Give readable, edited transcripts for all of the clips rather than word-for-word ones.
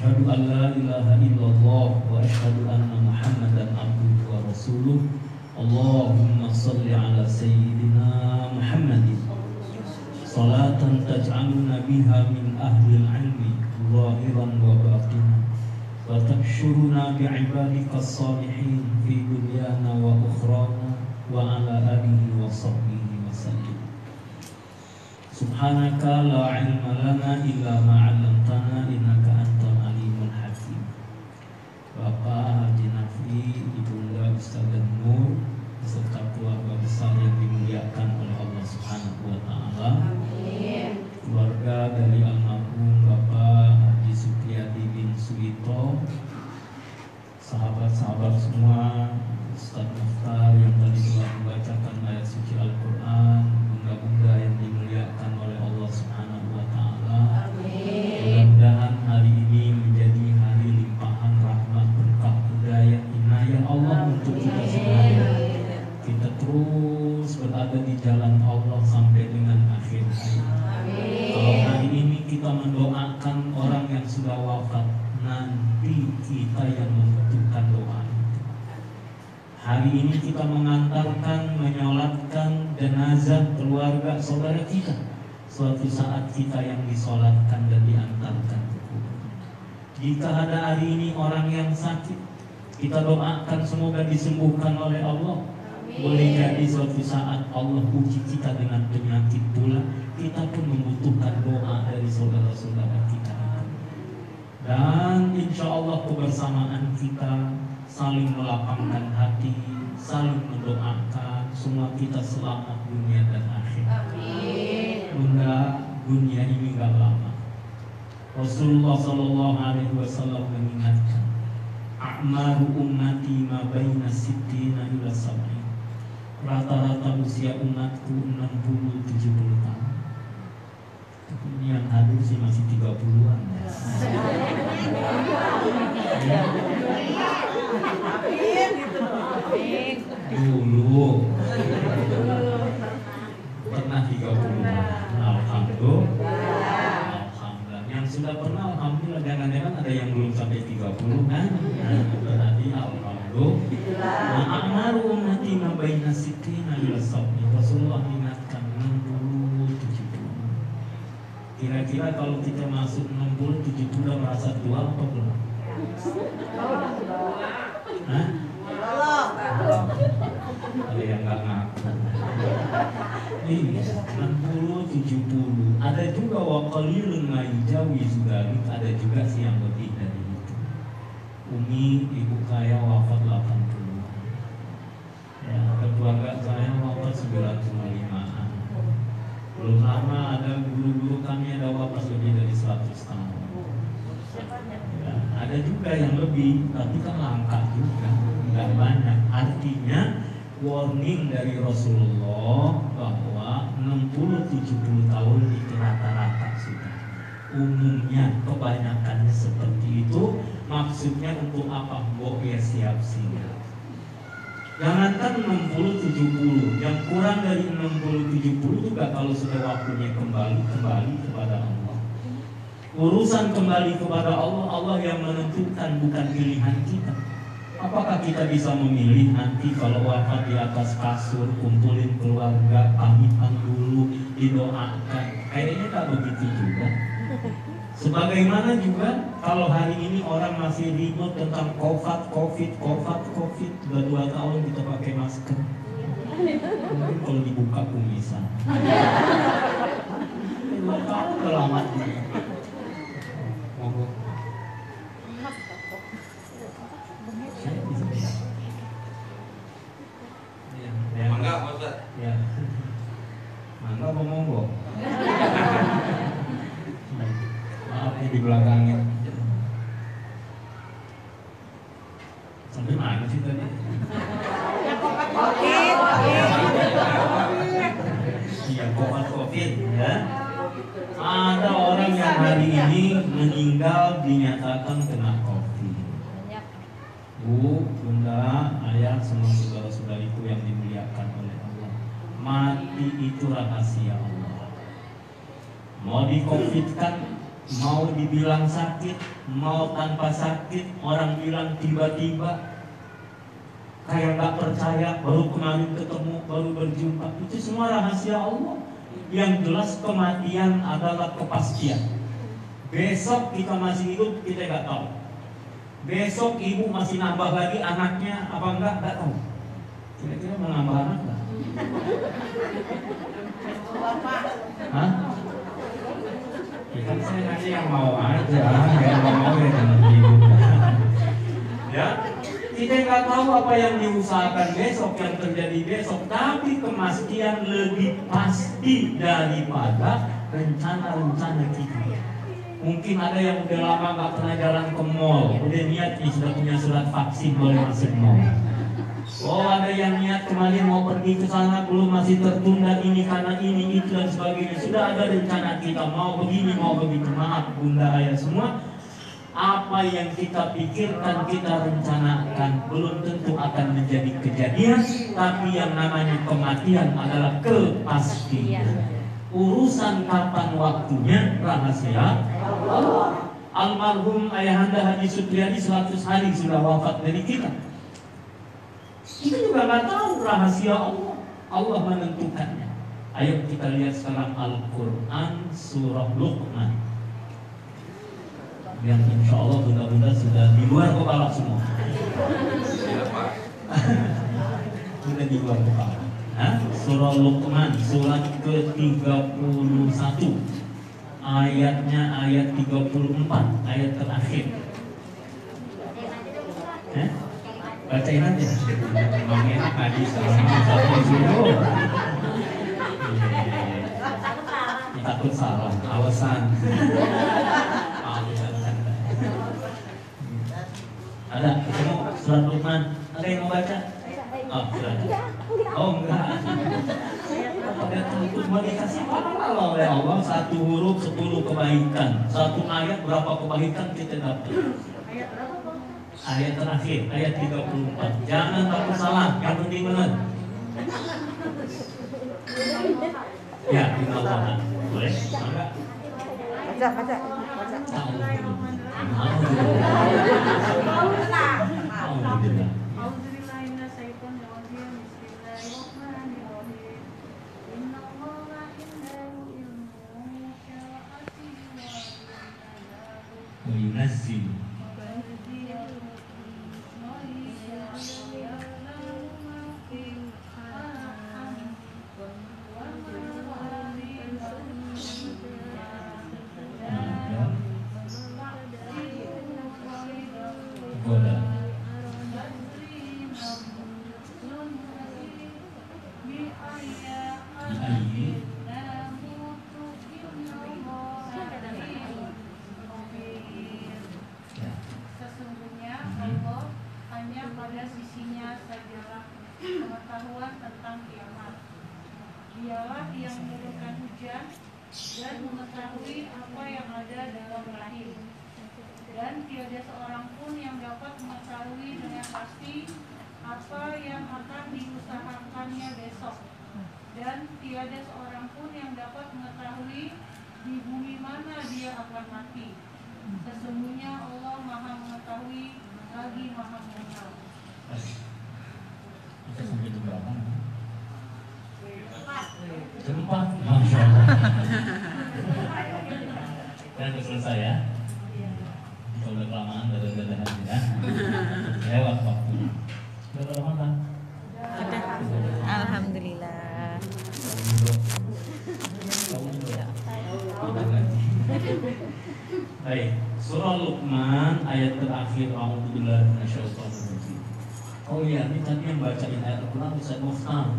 Asyhadu an la ilaha illallah wa asyhadu anna Muhammadan abduhu wa rasuluh. Allahumma shalli ala sayyidina Muhammadin salatan taj'aluna biha min ahli al-'ilmi zahiran wa batinan wa takshuruna bi'ibadika as-salihin fi dunyana wa ukhrana wa ala alihi wa sahbihi wa sallim. Subhanaka la ilma lana illa ma 'allamtana innaka antal alimul hakim. Bapak Haji Nafi, Ibunda Ustazah Nur beserta keluarga besar yang dimuliakan oleh Allah Subhanahu wa taala. Amin. Keluarga dari almarhum Bapak Haji Supriyadi bin Suwito, sahabat-sahabat semua, Ustaz Mukhtar yang tadi telah membacakan ayat suci Al-Qur'an, bunda-bunda yang dimuliakan oleh Allah Subhanahu wa taala. Mudah-mudahan hari ini menjadi hari limpahan rahmat, berkah, hidayah, inayah Allah untuk kita semuanya. Kita terus berada di jalan Allah sampai dengan akhir hayat. Kalau hari ini kita mendoakan orang yang sudah wafat, nanti kita yang membutuhkan doa itu. Hari ini kita mengantarkan, menyolatkan jenazah keluarga saudara kita. Suatu saat kita yang disolatkan dan diantarkan ke kubur. Jika ada hari ini orang yang sakit, kita doakan semoga disembuhkan oleh Allah. Boleh jadi suatu saat Allah uji kita dengan penyakit pula, kita pun membutuhkan doa dari saudara-saudara kita. Dan insya Allah kebersamaan kita saling melapangkan hati, saling mendoakan, semua kita selamat dunia dan akhirat. Bunda, dunia ini gak lama. Rasulullah Sallallahu Alaihi Wasallam mengingatkan, a'maru ummati ma baina sittina ila sab'in. Rata-rata usia umatku 60-70 tahun. Ini yang hadir sih masih 30-an. Dulu pernah 30-an. Alhamdulillah. Yang sudah pernah alhamdulillah, jangan-jangan ada yang belum sampai 30 kan? Berarti alhamdulillah. Ma'amaru ummati ma baina sittina ila sab'in. Rasulullah ingatkan 60-70. Kira-kira kalau kita masuk 60-70 udah merasa tua apa belum? Hah? Ada yang nggak ngaku. Ini 60-70. Ada juga waqalilun ma yujawizu dzalik, ada juga sih yang lebih dari itu. Umi ibu saya wafat 80. Ya, keluarga saya wafat 95-an. Belum lama ada guru-guru kami ada wafat lebih dari 100 tahun. Ya, ada juga yang lebih, tapi kan langka juga, nggak banyak. Artinya warning dari Rasulullah bahwa 60-70 tahun itu rata-rata sudah. Umumnya kebanyakannya seperti itu. Maksudnya untuk apa? Ya siap siap. Jangankan 60-70, yang kurang dari 60-70 juga kalau sudah waktunya kembali kepada Allah. Urusan kembali kepada Allah, Allah yang menentukan, bukan pilihan kita. Apakah kita bisa memilih nanti kalau wafat di atas kasur, kumpulin keluarga, pamitan dulu, didoakan? Kayaknya tak begitu juga. Sebagaimana juga kalau hari ini orang masih ribut tentang COVID, sudah 2 tahun kita pakai masker. Mungkin kalau dibuka kumisan. 2 tahun udah lama juga. Monggo. Saya bisa. Ya, mangga, Ustaz. Ya. Mangga apa monggo? Maaf ya di belakangnya. Sampai mana sih tadi? Iya, COVID ya. Ada orang yang hari ini meninggal dinyatakan kena COVID. Bu, bunda, ayah, semua saudara-saudariku yang dimuliakan oleh Allah. Mati itu rahasia Allah. Mau di-COVID-kan Mau dibilang sakit, mau tanpa sakit, orang bilang tiba-tiba, kayak nggak percaya, baru kemarin ketemu, baru berjumpa. Itu semua rahasia Allah. Yang jelas kematian adalah kepastian. Besok kita masih hidup, kita nggak tahu. Besok ibu masih nambah lagi anaknya apa enggak, nggak tahu. Kira-kira mau nambah anak nggak? Hah? Ya kan saya nanya yang mau aja, yang nggak mau ya jangan hidup. Ya, kita nggak tahu apa yang diusahakan besok, yang terjadi besok, tapi kemastian lebih pasti daripada rencana-rencana kita. Mungkin ada yang udah lama nggak pernah jalan ke mall, udah niat nih sudah punya surat vaksin boleh masuk mall. Oh, ada yang niat kemarin mau pergi ke sana belum, masih tertunda ini karena ini itu dan sebagainya. Sudah ada rencana kita mau begini mau begitu. Maaf bunda ayah semua, apa yang kita pikirkan, kita rencanakan belum tentu akan menjadi kejadian. Tapi yang namanya kematian adalah kepastian. Urusan kapan waktunya rahasia Allah. Almarhum ayahanda Haji Supriyadi 100 hari sudah wafat dari kita. Kita juga nggak tahu rahasia Allah. Allah menentukannya. Ayo kita lihat sekarang Al-Quran surah Luqman, yang insya Allah bunda-bunda sudah di luar kepala semua. Sudah di luar kepala. Surah Luqman, surat ke-31, ayatnya ayat 34, ayat terakhir. Bacain aja. Emang enak tadi satu disuruh. Takut salah, alasan. Ada ketemu surat Luqman? Ada yang mau baca? Oh, sudah. Oh, enggak. Pada takut mau dikasih pahala oleh Allah, satu huruf 10 kebaikan. Satu ayat berapa kebaikan kita dapat? Ayat terakhir, ayat 34. Jangan takut salah, yang penting benar. Ya, tinggal baca. Boleh? Enggak? Baca. Sesungguhnya Allah hanya pada sisinya sajalah pengetahuan tentang kiamat. Dialah yang menurunkan hujan dan mengetahui apa yang ada dalam rahim. Dan tiada seorang pun yang dapat mengetahui dengan pasti apa yang akan diusahakannya besok. Dan tiada seorang pun yang dapat mengetahui di bumi mana dia akan mati. Sesungguhnya Allah Maha Mengetahui lagi Maha Mengenal. Kita sampai di berapa? Jempat, masya Allah. Dan sudah selesai ya. Kita udah kelamaan, dadah-dadahan ya. Lewat waktunya. Udah berapa makan? Alhamdulillah. Baik, surah Luqman ayat terakhir, A'udzubillahi minasyaitonirrajim. Oh iya, ini tadi yang bacain ayat Al-Quran Ustaz Mukhtar.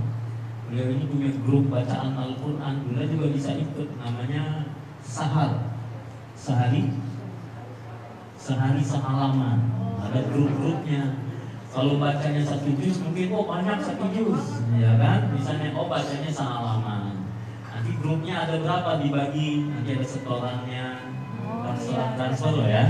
Beliau ini punya grup bacaan Al-Quran. Bunda juga bisa ikut, namanya Sahar. Sehari sehalaman. Ada grup-grupnya. Kalau bacanya 1 juz mungkin banyak 1 juz, ya kan? Misalnya bacanya sehalaman. Nanti grupnya ada berapa dibagi, nanti ada setorannya. Transfer loh ya.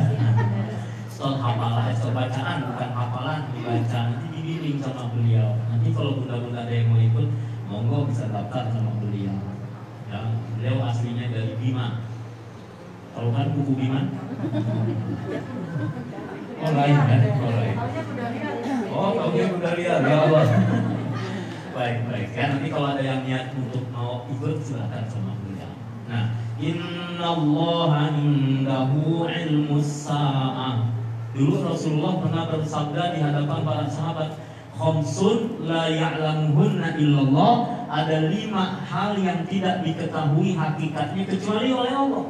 Setor hafalan, setor bacaan bukan hafalan, dibaca nanti dibimbing sama beliau. Nanti kalau bunda-bunda ada yang mau ikut, monggo bisa daftar sama beliau. Ya, beliau aslinya dari Bima. Tahu kan buku Biman? Oh lain kan? Oh lain. Oh taunya udah lihat ya Allah. Baik ya, nanti kalau ada yang niat untuk mau ikut silakan sama beliau. Nah, innallaha indahu ilmus sa'ah. Dulu Rasulullah pernah bersabda di hadapan para sahabat, khamsun la ya'lamuhunna illallah, ada 5 hal yang tidak diketahui hakikatnya kecuali oleh Allah.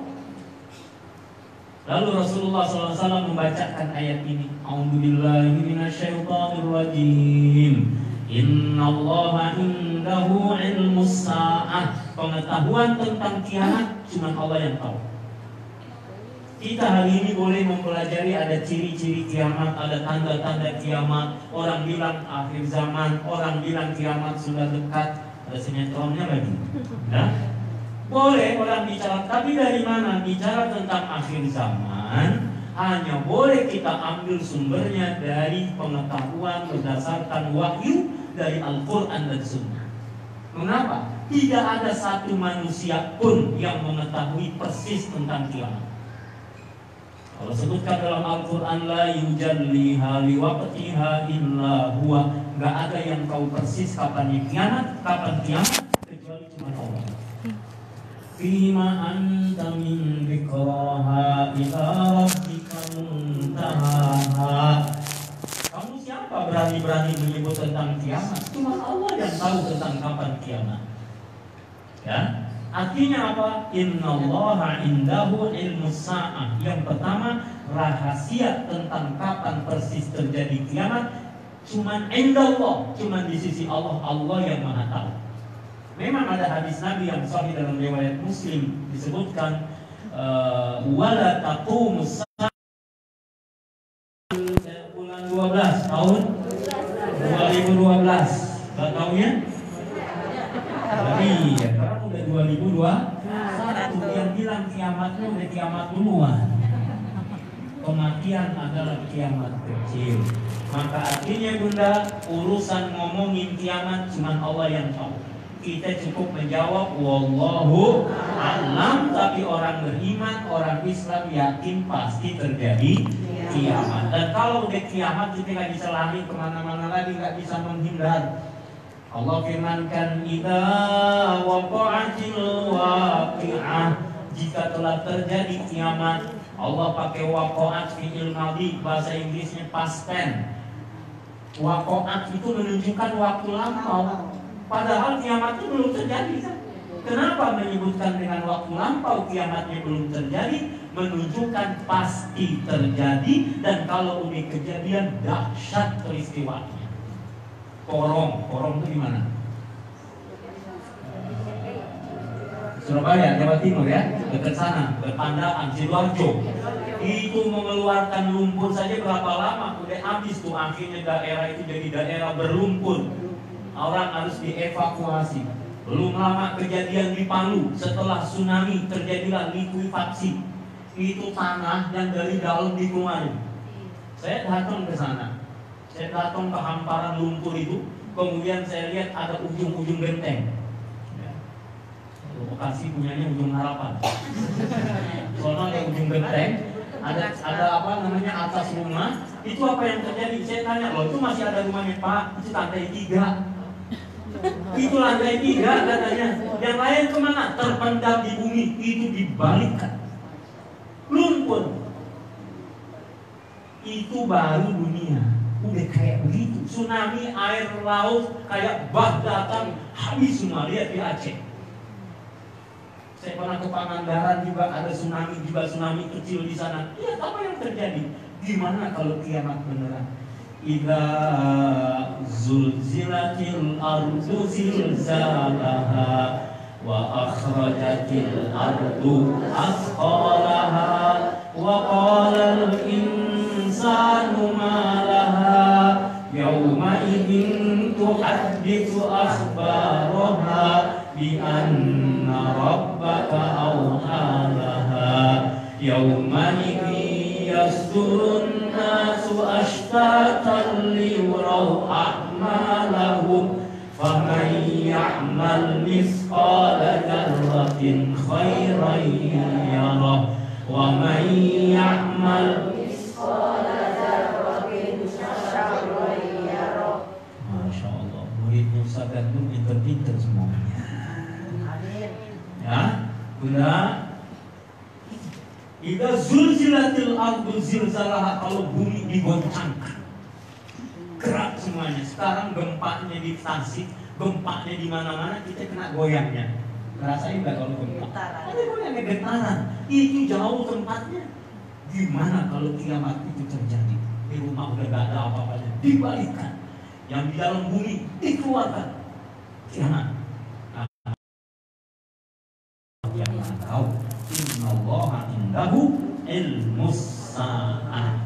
Lalu Rasulullah SAW membacakan ayat ini, a'udzubillahi minasyaitonirrajim. Innallaha indahu ilmus sa'ah. Pengetahuan tentang kiamat cuma Allah yang tahu. Kita hari ini boleh mempelajari ada ciri-ciri kiamat, ada tanda-tanda kiamat. Orang bilang akhir zaman, orang bilang kiamat sudah dekat. Ada sinetronnya lagi. Nah, boleh orang bicara, tapi dari mana? Bicara tentang akhir zaman hanya boleh kita ambil sumbernya dari pengetahuan berdasarkan wahyu dari Al-Quran dan Sunnah. Mengapa? Tidak ada satu manusia pun yang mengetahui persis tentang kiamat. Allah sebutkan dalam Al-Quran, la yujalliha liwaqtiha illa huwa. Gak ada yang tahu persis kapan kiamat kecuali cuma Allah. Fima anta min dhikraha ila rabbika muntahaha. Kamu siapa berani-berani menyebut tentang kiamat? Cuma Allah yang tahu tentang kapan kiamat. Ya, artinya apa? Innallaha indahu ilmus sa'ah. Yang pertama, rahasia tentang kapan persis terjadi kiamat cuman indallah, cuman di sisi Allah. Allah yang Maha tahu. Memang ada hadis Nabi yang sahih dalam riwayat Muslim disebutkan wala taqumus bulan 12 tahun 2012. Enggak tahunya? Iya, sekarang udah 2021. Yang bilang kiamatnya udah kiamat duluan. Kematian adalah kiamat kecil. Maka artinya Bunda, urusan ngomongin kiamat cuma Allah yang tahu. Kita cukup menjawab wallahu a'lam, tapi orang beriman, orang Islam yakin pasti terjadi kiamat. Dan kalau udah kiamat kita nggak bisa lari kemana-mana lagi, nggak bisa menghindar. Allah firmankan, idza waqa'atil waqi'ah, jika telah terjadi kiamat. Allah pakai waqa'at fi'il madhi, bahasa Inggrisnya past tense. Waqa'at itu menunjukkan waktu lampau. Padahal kiamatnya belum terjadi kan? Kenapa menyebutkan dengan waktu lampau kiamatnya belum terjadi? Menunjukkan pasti terjadi, dan kalau ini kejadian dahsyat peristiwanya. Porong itu di mana? Surabaya, Jawa Timur ya, dekat sana, Pandaan, Sidoarjo. Itu mengeluarkan lumpur saja berapa lama? Udah habis tuh, akhirnya daerah itu jadi daerah berlumpur. Orang harus dievakuasi. Belum lama kejadian di Palu, setelah tsunami terjadilah likuifaksi. Itu tanah yang dari dalam dikeluarin. Saya datang ke sana. Saya datang ke hamparan lumpur itu, kemudian saya lihat ada ujung-ujung genteng. Bekasi punyanya ujung harapan. Soalnya ada ujung genteng, ada apa namanya atas rumah. Itu apa yang terjadi? Saya tanya, loh itu masih ada rumahnya Pak? Itu lantai 3. Itu lantai 3 katanya. Yang lain kemana? Terpendam di bumi. Itu dibalikkan. Lumpur. Itu baru dunia. Udah kayak begitu. Tsunami, air laut kayak bah datang, habis semua. Lihat di Aceh. Saya pernah ke Pangandaran juga, ada tsunami, juga tsunami kecil di sana. Lihat apa yang terjadi. Gimana kalau kiamat beneran? Idza zulzilatil ardu zilzalaha wa akhrajatil ardu athqalaha wa qala al insanu ma laha yawma idzin tuhadditsu akhbaraha bi anna rabbaka awhalaha yawma idzin yasdurun nasu ashtatan liyuraw a'malahum faman ya'mal mithqala dzarratin khairan yarah wa may ya'mal Masya Allah, muridnya Ustaz Gandum pinter-pinter semuanya. Ya, Bunda. Idza zulzilatil ardu zilzalaha, kalau bumi digoncangkan, gerak semuanya. Sekarang gempanya di Tasik, gempanya di mana-mana, kita kena goyangnya. Rasain nggak kalau gempa? Ada goyangnya, getaran. Itu jauh tempatnya. Gimana kalau kiamat itu terjadi? Di rumah udah gak ada apa-apanya, dibalikkan. Yang di dalam bumi dikeluarkan. Kiamat. Yang mana tahu? Innallaha indahu ilmus sa'ah.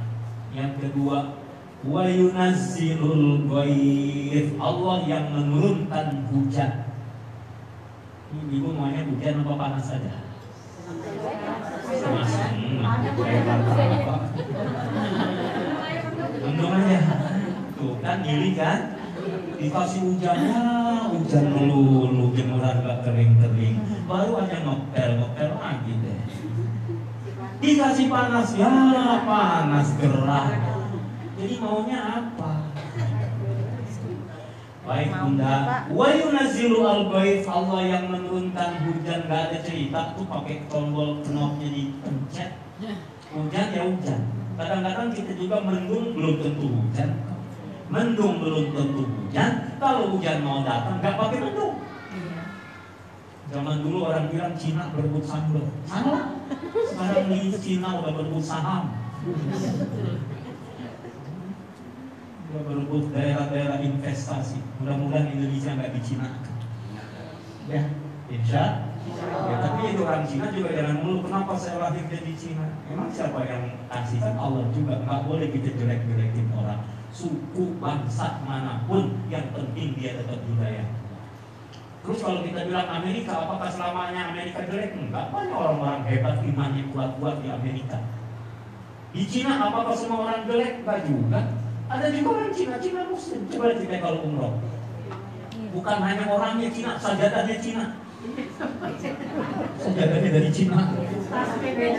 Yang kedua, wa yunazzilul ghaith, Allah yang menurunkan hujan. Ini ibu maunya hujan apa panas saja? Untung aja. Tuh kan gini kan? Dikasih hujannya, hujan melulu, jemuran gak kering-kering. Baru aja ngopel lagi deh. Dikasih panas, ya panas gerah. Jadi maunya apa? Baik Bunda, wa yunazzilu al-ghaith, Allah yang menurunkan hujan. Gak ada cerita tuh pakai tombol knopnya dipencet. Hujan ya hujan. Kadang-kadang kita juga mendung belum tentu hujan. Mendung belum tentu hujan. Kalau hujan mau datang gak pakai mendung. Zaman dulu orang bilang Cina berebut sambal. Salah. Sekarang di Cina udah berebut saham. Berebut daerah-daerah investasi. Mudah-mudahan Indonesia nggak dicinakan. Ya, insya. Ya, tapi itu orang Cina juga jangan mulu. Kenapa saya lahir jadi Cina? Emang siapa yang kasih? Kan Allah juga. Nggak boleh kita jelek-jelekin orang. Suku, bangsa manapun, yang penting dia tetap budaya. Terus kalau kita bilang Amerika, apakah selamanya Amerika jelek? Enggak, banyak orang-orang hebat imannya kuat-kuat di Amerika. Di Cina apakah semua orang jelek? Enggak juga. Ada juga orang Cina Muslim. Coba kita kalau umroh, bukan hanya orangnya Cina, sajadahnya Cina. Sajadahnya dari Cina.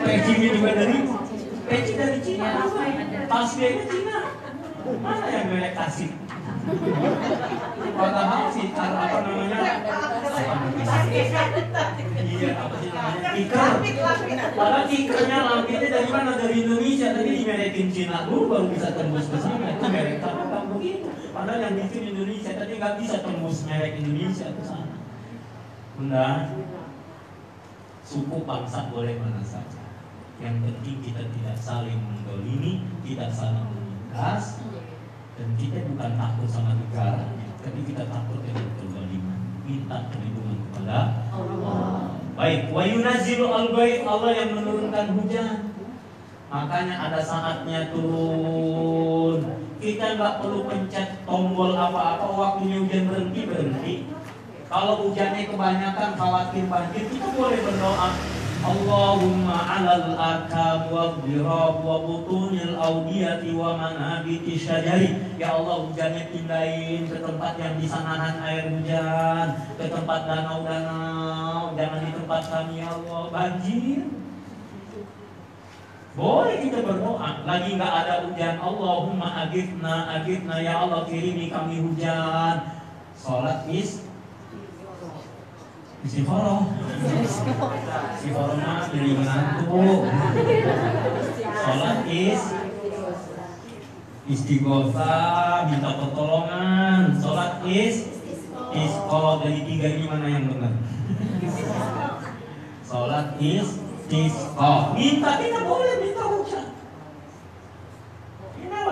Pecinya juga peci dari Cina. Tasbihnya Cina. Mana yang boleh kasih? Padahal sih apa namanya? Iya, apa sih namanya? Tikar. Padahal tikernya lampirnya dari mana? Dari Indonesia, tapi dimerekin Cina dulu baru bisa tembus ke sana. Itu merek apa begitu? Padahal yang bikin Indonesia tadi nggak bisa tembus merek Indonesia ke sana. Bunda, suku bangsa boleh mana saja. Yang penting kita tidak saling menggolimi, tidak saling menindas. Dan kita bukan takut sama negaranya, tapi kita takut dengan kezaliman. Minta perlindungan kepada Allah. Baik, wa yunazzilu al-ghaith, Allah yang menurunkan hujan. Makanya ada saatnya turun. Kita nggak perlu pencet tombol apa-apa, waktunya hujan berhenti. Kalau hujannya kebanyakan khawatir banjir, kita boleh berdoa. Allahumma 'alal akam wa dhirab wa butunil awdiyati wa manabiti syajari. Ya Allah, hujannya pindahin ke tempat yang bisa nahan air hujan, ke tempat danau-danau, jangan di tempat kami ya Allah banjir. Boleh kita berdoa. Lagi nggak ada hujan, Allahumma agithna ya Allah, kirimi kami hujan. Salat Istighfarah mah jadi menantu. Sholat istighosah, minta pertolongan. Sholat kalau dari tiga ini mana yang benar? Sholat minta, kita boleh minta hujan.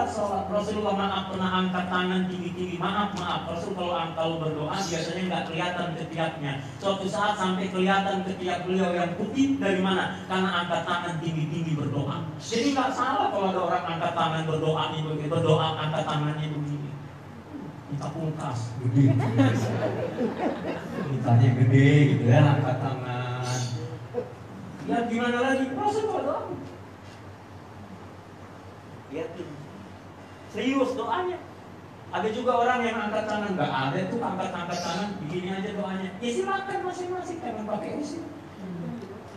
Sholat Rasulullah maaf pernah angkat tangan tinggi-tinggi, maaf Rasul kalau berdoa biasanya nggak kelihatan ketiaknya. Suatu saat sampai kelihatan ketiak beliau yang putih dari mana? Karena angkat tangan tinggi-tinggi berdoa. Jadi nggak salah kalau ada orang angkat tangan berdoa angkat tangannya begini. Minta kulkas gede, mintanya gede gitu ya, angkat tangan. Ya gimana lagi? Rasul berdoa. Lihat tuh. Serius doanya. Ada juga orang yang angkat tangan, nggak ada tuh angkat tangan, begini aja doanya. Ya silakan masing-masing, jangan pakai usil.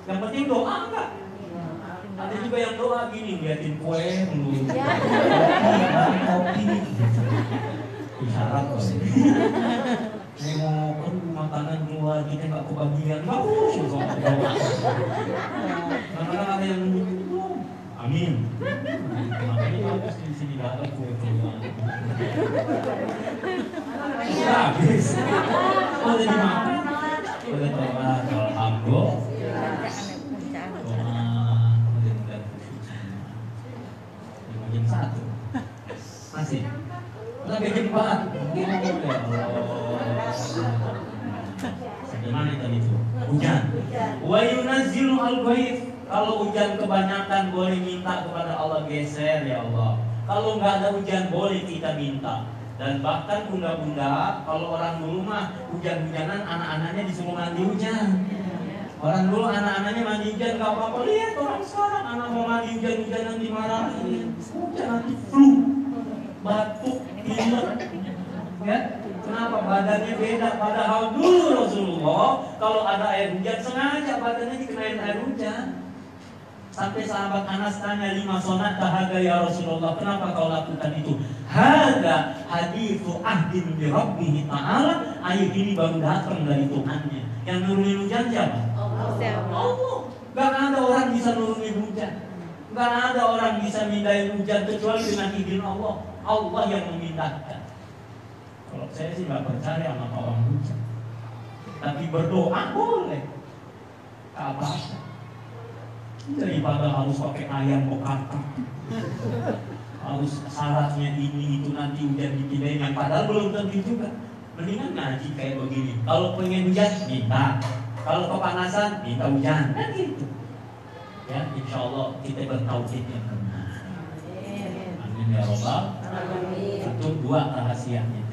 Yang penting doa enggak. Ada juga yang doa gini, liatin kue dulu. Kopi. Isyarat kok. Saya mau makanan keluar kita nggak kebagian, bagus kok. Kadang-kadang ada yang amin. Makanya bagus di sini nggak ada kue keluar. Habis. Udah dimakan. Udah coba alhamdulillah. Jam 1 masih sampai jam 4 bagaimana tadi itu hujan wa yunazzilu al-ghaith. Kalau hujan kebanyakan boleh minta kepada Allah, geser ya Allah. Kalau nggak ada hujan boleh kita minta. Dan bahkan bunda-bunda kalau orang dulu mah hujan-hujanan anak-anaknya disuruh mandi hujan. Orang dulu anak-anaknya mandi hujan gak apa-apa. Lihat orang sekarang anak mau mandi hujan-hujanan dimarahin. Hujan nanti flu, batuk, pilek. Ya, kenapa badannya beda? Padahal dulu Rasulullah kalau ada air hujan sengaja badannya dikenain air hujan. Sampai sahabat Anas tanya 5 sonat tahaga ya Rasulullah, kenapa kau lakukan itu? Hada hadithu ahdin bi Rabbih ta'ala. Ayat ini baru datang dari Tuhannya. Yang nurunin hujan siapa? Allah. Gak ada orang bisa nurunin hujan. Gak ada orang bisa mindahin hujan kecuali dengan izin Allah. Allah yang memindahkan. Kalau saya sih gak percaya sama orang hujan. Tapi berdoa boleh. Apa-apa. Daripada harus pakai ayam bekakak, harus syaratnya ini itu nanti hujan dipindahin yang padahal belum tentu juga. Mendingan ngaji kayak begini. Kalau pengen hujan minta, kalau kepanasan minta hujan, kan gitu. Ya, insya Allah kita bertauhid yang benar. Amin ya Rabbal alamin. Itu 2 rahasianya.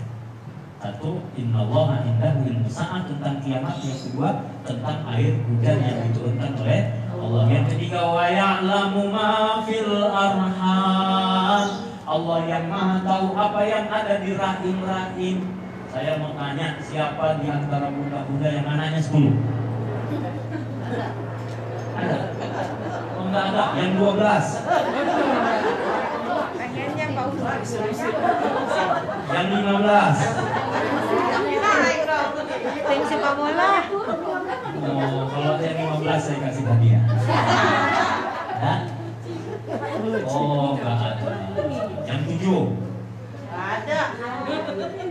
1, innallaha indahu ilmu sa'ah tentang kiamat. Yang kedua tentang air hujan yang diturunkan oleh Allah. Yang ketiga wa ya'lamu ma fil arham. Allah yang Maha tahu apa yang ada di rahim-rahim. Saya mau tanya, siapa di antara bunda-bunda yang anaknya 10? Ada? Oh, enggak ada, yang 12. Pengennya Pak Ustaz. Yang 15. Tim sepak bola. Oh, kalau yang 15 saya kasih hadiah. Ya? Oh, enggak ada. Yang 7. Ada.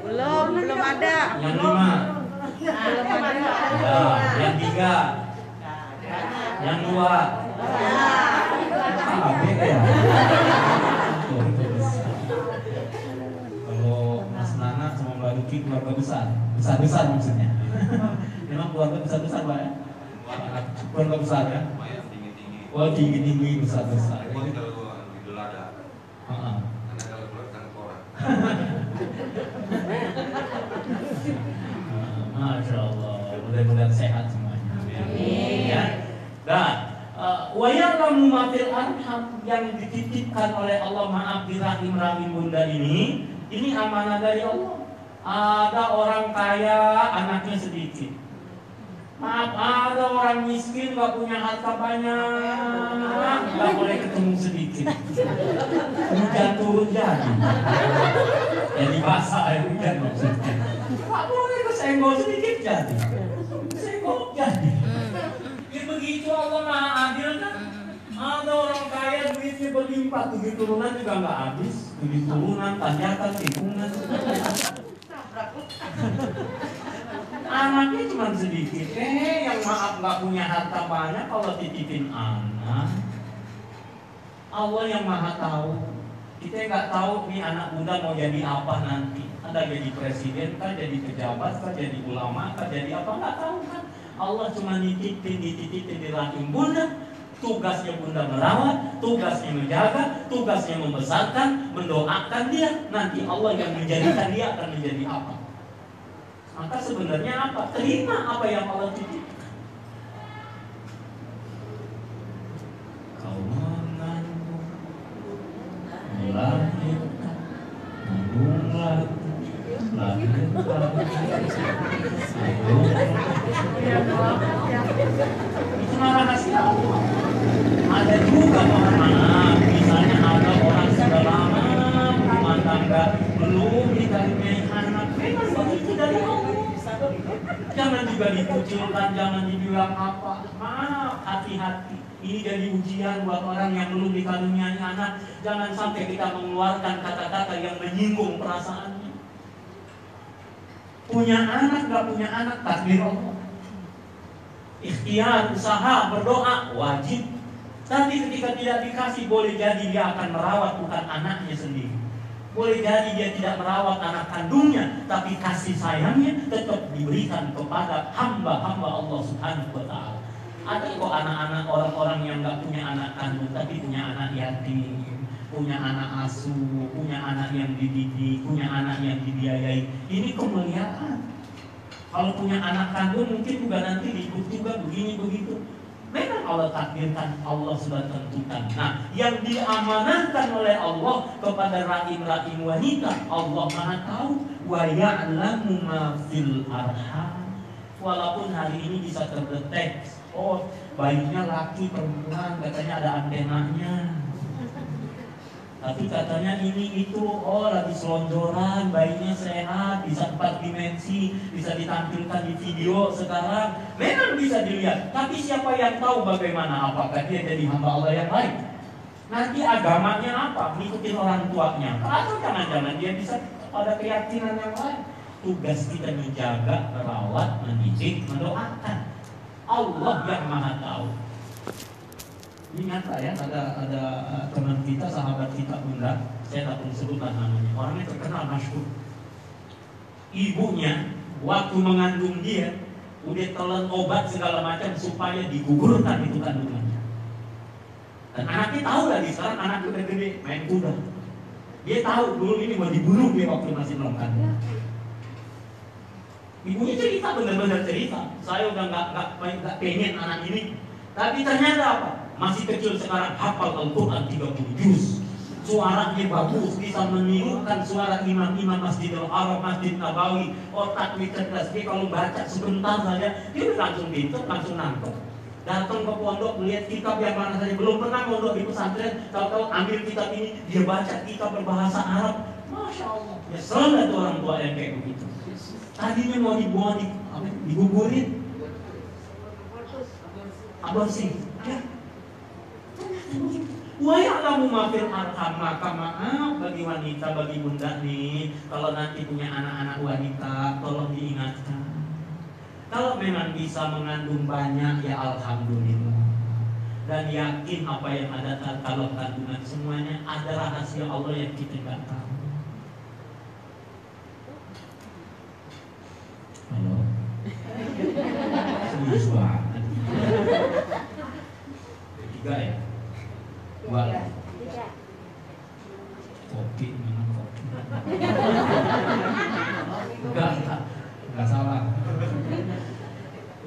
Belum ada. Yang 5. Belum ada. Ya, yang 3. Yang 2. Kabeh ya. Kalau Mas Nana sama Mbak Luki keluarga besar. Besar-besar maksudnya. Memang keluarga besar-besar Pak ya? Keluarga besar ya? Lumayan tinggi-tinggi. Oh tinggi-tinggi besar-besar. Ini kalau Idul Adha. Karena kalau keluar tangkap orang. Masya Allah, mudah-mudahan sehat semuanya. Ya. Dan wa ya'lamu ma fil arham, yang dititipkan oleh Allah, maaf, di rahim-rahim bunda ini amanah dari Allah. Ada orang kaya anaknya sedikit. Maaf, ada orang miskin gak punya harta banyak, gak boleh ketemu sedikit. Hujan turun jadi basah air hujan maksudnya. Gak boleh kesenggol sedikit jadi. Kesenggol jadi. Ya begitu, Allah Maha Adil kan. Ada orang kaya duitnya berlimpah, 7 turunan juga gak habis. 7 turunan, tanjakan, tikungan. Anaknya cuma sedikit. Yang maaf gak punya harta banyak, kalau titipin anak, Allah yang Maha tahu. Kita nggak tahu nih anak muda mau jadi apa nanti. Ada jadi presiden kah, jadi pejabat kah, jadi ulama kah, jadi apa, nggak tahu kan. Allah cuma dititipin di rahim bunda. Tugasnya bunda merawat, tugasnya menjaga, tugasnya membesarkan, mendoakan dia. Nanti Allah yang menjadikan dia akan menjadi apa. Maka sebenarnya apa? Terima apa yang Allah titipkan. Kau mengandung, melahirkan, mengulang, melahirkan, itu rahasia Allah. Ada juga dikucilkan, jangan dibilang apa. Maaf, hati-hati. Ini jadi ujian buat orang yang belum dikaruniai anak. Jangan sampai kita mengeluarkan kata-kata yang menyinggung perasaannya. Punya anak, gak punya anak, takdir Allah. Ikhtiar, usaha, berdoa, wajib. Tapi ketika tidak dikasih, boleh jadi dia akan merawat bukan anaknya sendiri. Boleh jadi dia tidak merawat anak kandungnya, tapi kasih sayangnya tetap diberikan kepada hamba-hamba Allah Subhanahu wa Ta'ala. Ada kok anak-anak orang-orang yang gak punya anak kandung, tapi punya anak yatim, punya anak asuh, punya anak yang dididik, punya anak yang dibiayai. Ini kemuliaan. Kalau punya anak kandung mungkin juga nanti diikut juga begini begitu. Memang Allah takdirkan, Allah sudah tentukan. Nah, yang diamanahkan oleh Allah kepada rahim-rahim wanita, Allah Maha tahu. Wa ya'lamu ma fil arham. Walaupun hari ini bisa terdeteksi, oh bayinya laki perempuan, katanya ada antenanya. Tapi katanya ini itu, oh lagi selonjoran, bayinya sehat, bisa 4 dimensi, bisa ditampilkan di video sekarang. Memang bisa dilihat, tapi siapa yang tahu bagaimana? Apakah dia jadi hamba Allah yang baik? Nanti agamanya apa? Ngikutin orang tuanya. Atau jangan-jangan dia bisa pada keyakinan yang lain. Tugas kita menjaga, merawat, mendidik, mendoakan. Allah yang Maha tahu. Ingat ya, ada teman kita, sahabat kita Bunda, saya tak perlu sebutkan namanya. Orangnya terkenal, masyhur. Ibunya waktu mengandung dia udah telan obat segala macam supaya digugurkan itu kandungannya. Dan anaknya tahu lagi, sekarang anaknya udah gede, main kuda. Dia tahu dulu ini mau dibunuh dia waktu masih belum kandung. Ibunya cerita, benar-benar cerita. Saya udah nggak pengen anak ini. Tapi ternyata apa? Masih kecil sekarang hafal Al-Quran 30 juz. Suaranya bagus, bisa menirukan suara imam-imam Masjidil Haram, Masjid Nabawi. Otaknya cerdas, dia kalau baca sebentar saja dia langsung pintar, langsung nangkep. Datang ke pondok, melihat kitab yang mana saja, belum pernah pondok di pesantren, tahu-tahu ambil kitab ini, dia baca kitab berbahasa Arab. Masya Allah, ya selalu ada orang tua yang kayak begitu. Tadinya mau dibuang, digugurin, aborsi. Ya. Wa ya'lamu ma fil arham. Maka maaf bagi wanita, bagi bunda nih, kalau nanti punya anak-anak wanita, tolong diingatkan. Kalau memang bisa mengandung banyak, ya alhamdulillah. Dan yakin apa yang ada kalau kandungan semuanya ada rahasia Allah yang kita nggak tahu. Halo. Serius banget. Tiga ya? Dua. Kopi, minum kopi. Enggak salah.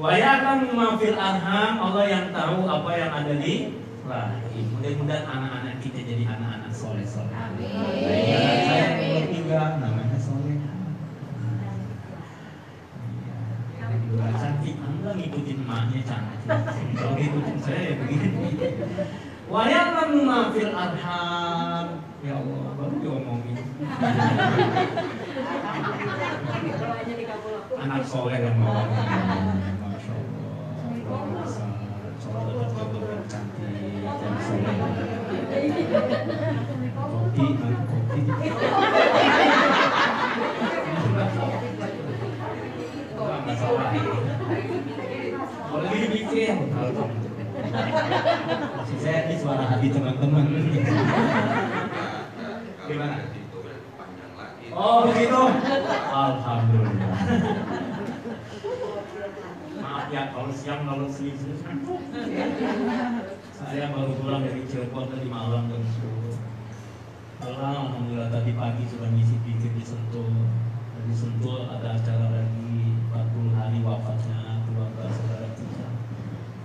Wa ya'lamu ma fil arham. Allah yang tahu apa yang ada di rahim. Mudah-mudahan anak-anak kita jadi anak-anak soleh-soleh. Amin. Saya nomor 3 namanya soleh. Cantik, anda ngikutin emaknya cantik. Kalau ngikutin saya ya begini. Wa ya'lamu ma fil arham. Ya Allah, baru diomongin. Anak soleh yang bawa. Masya Allah. Soleh tetap cantik dan soleh. Kopi, kopi. Masalah. Boleh dibikin. Maksud saya ini suara hati teman-teman. Gimana? Oh begitu. Alhamdulillah. Maaf ya kalau siang kalau selisih. Saya baru pulang dari Cirebon tadi malam jam 10. Alhamdulillah tadi pagi sudah ngisi pikir di Sentul. Di Sentul ada acara lagi 40 hari wafatnya keluarga saudara kita.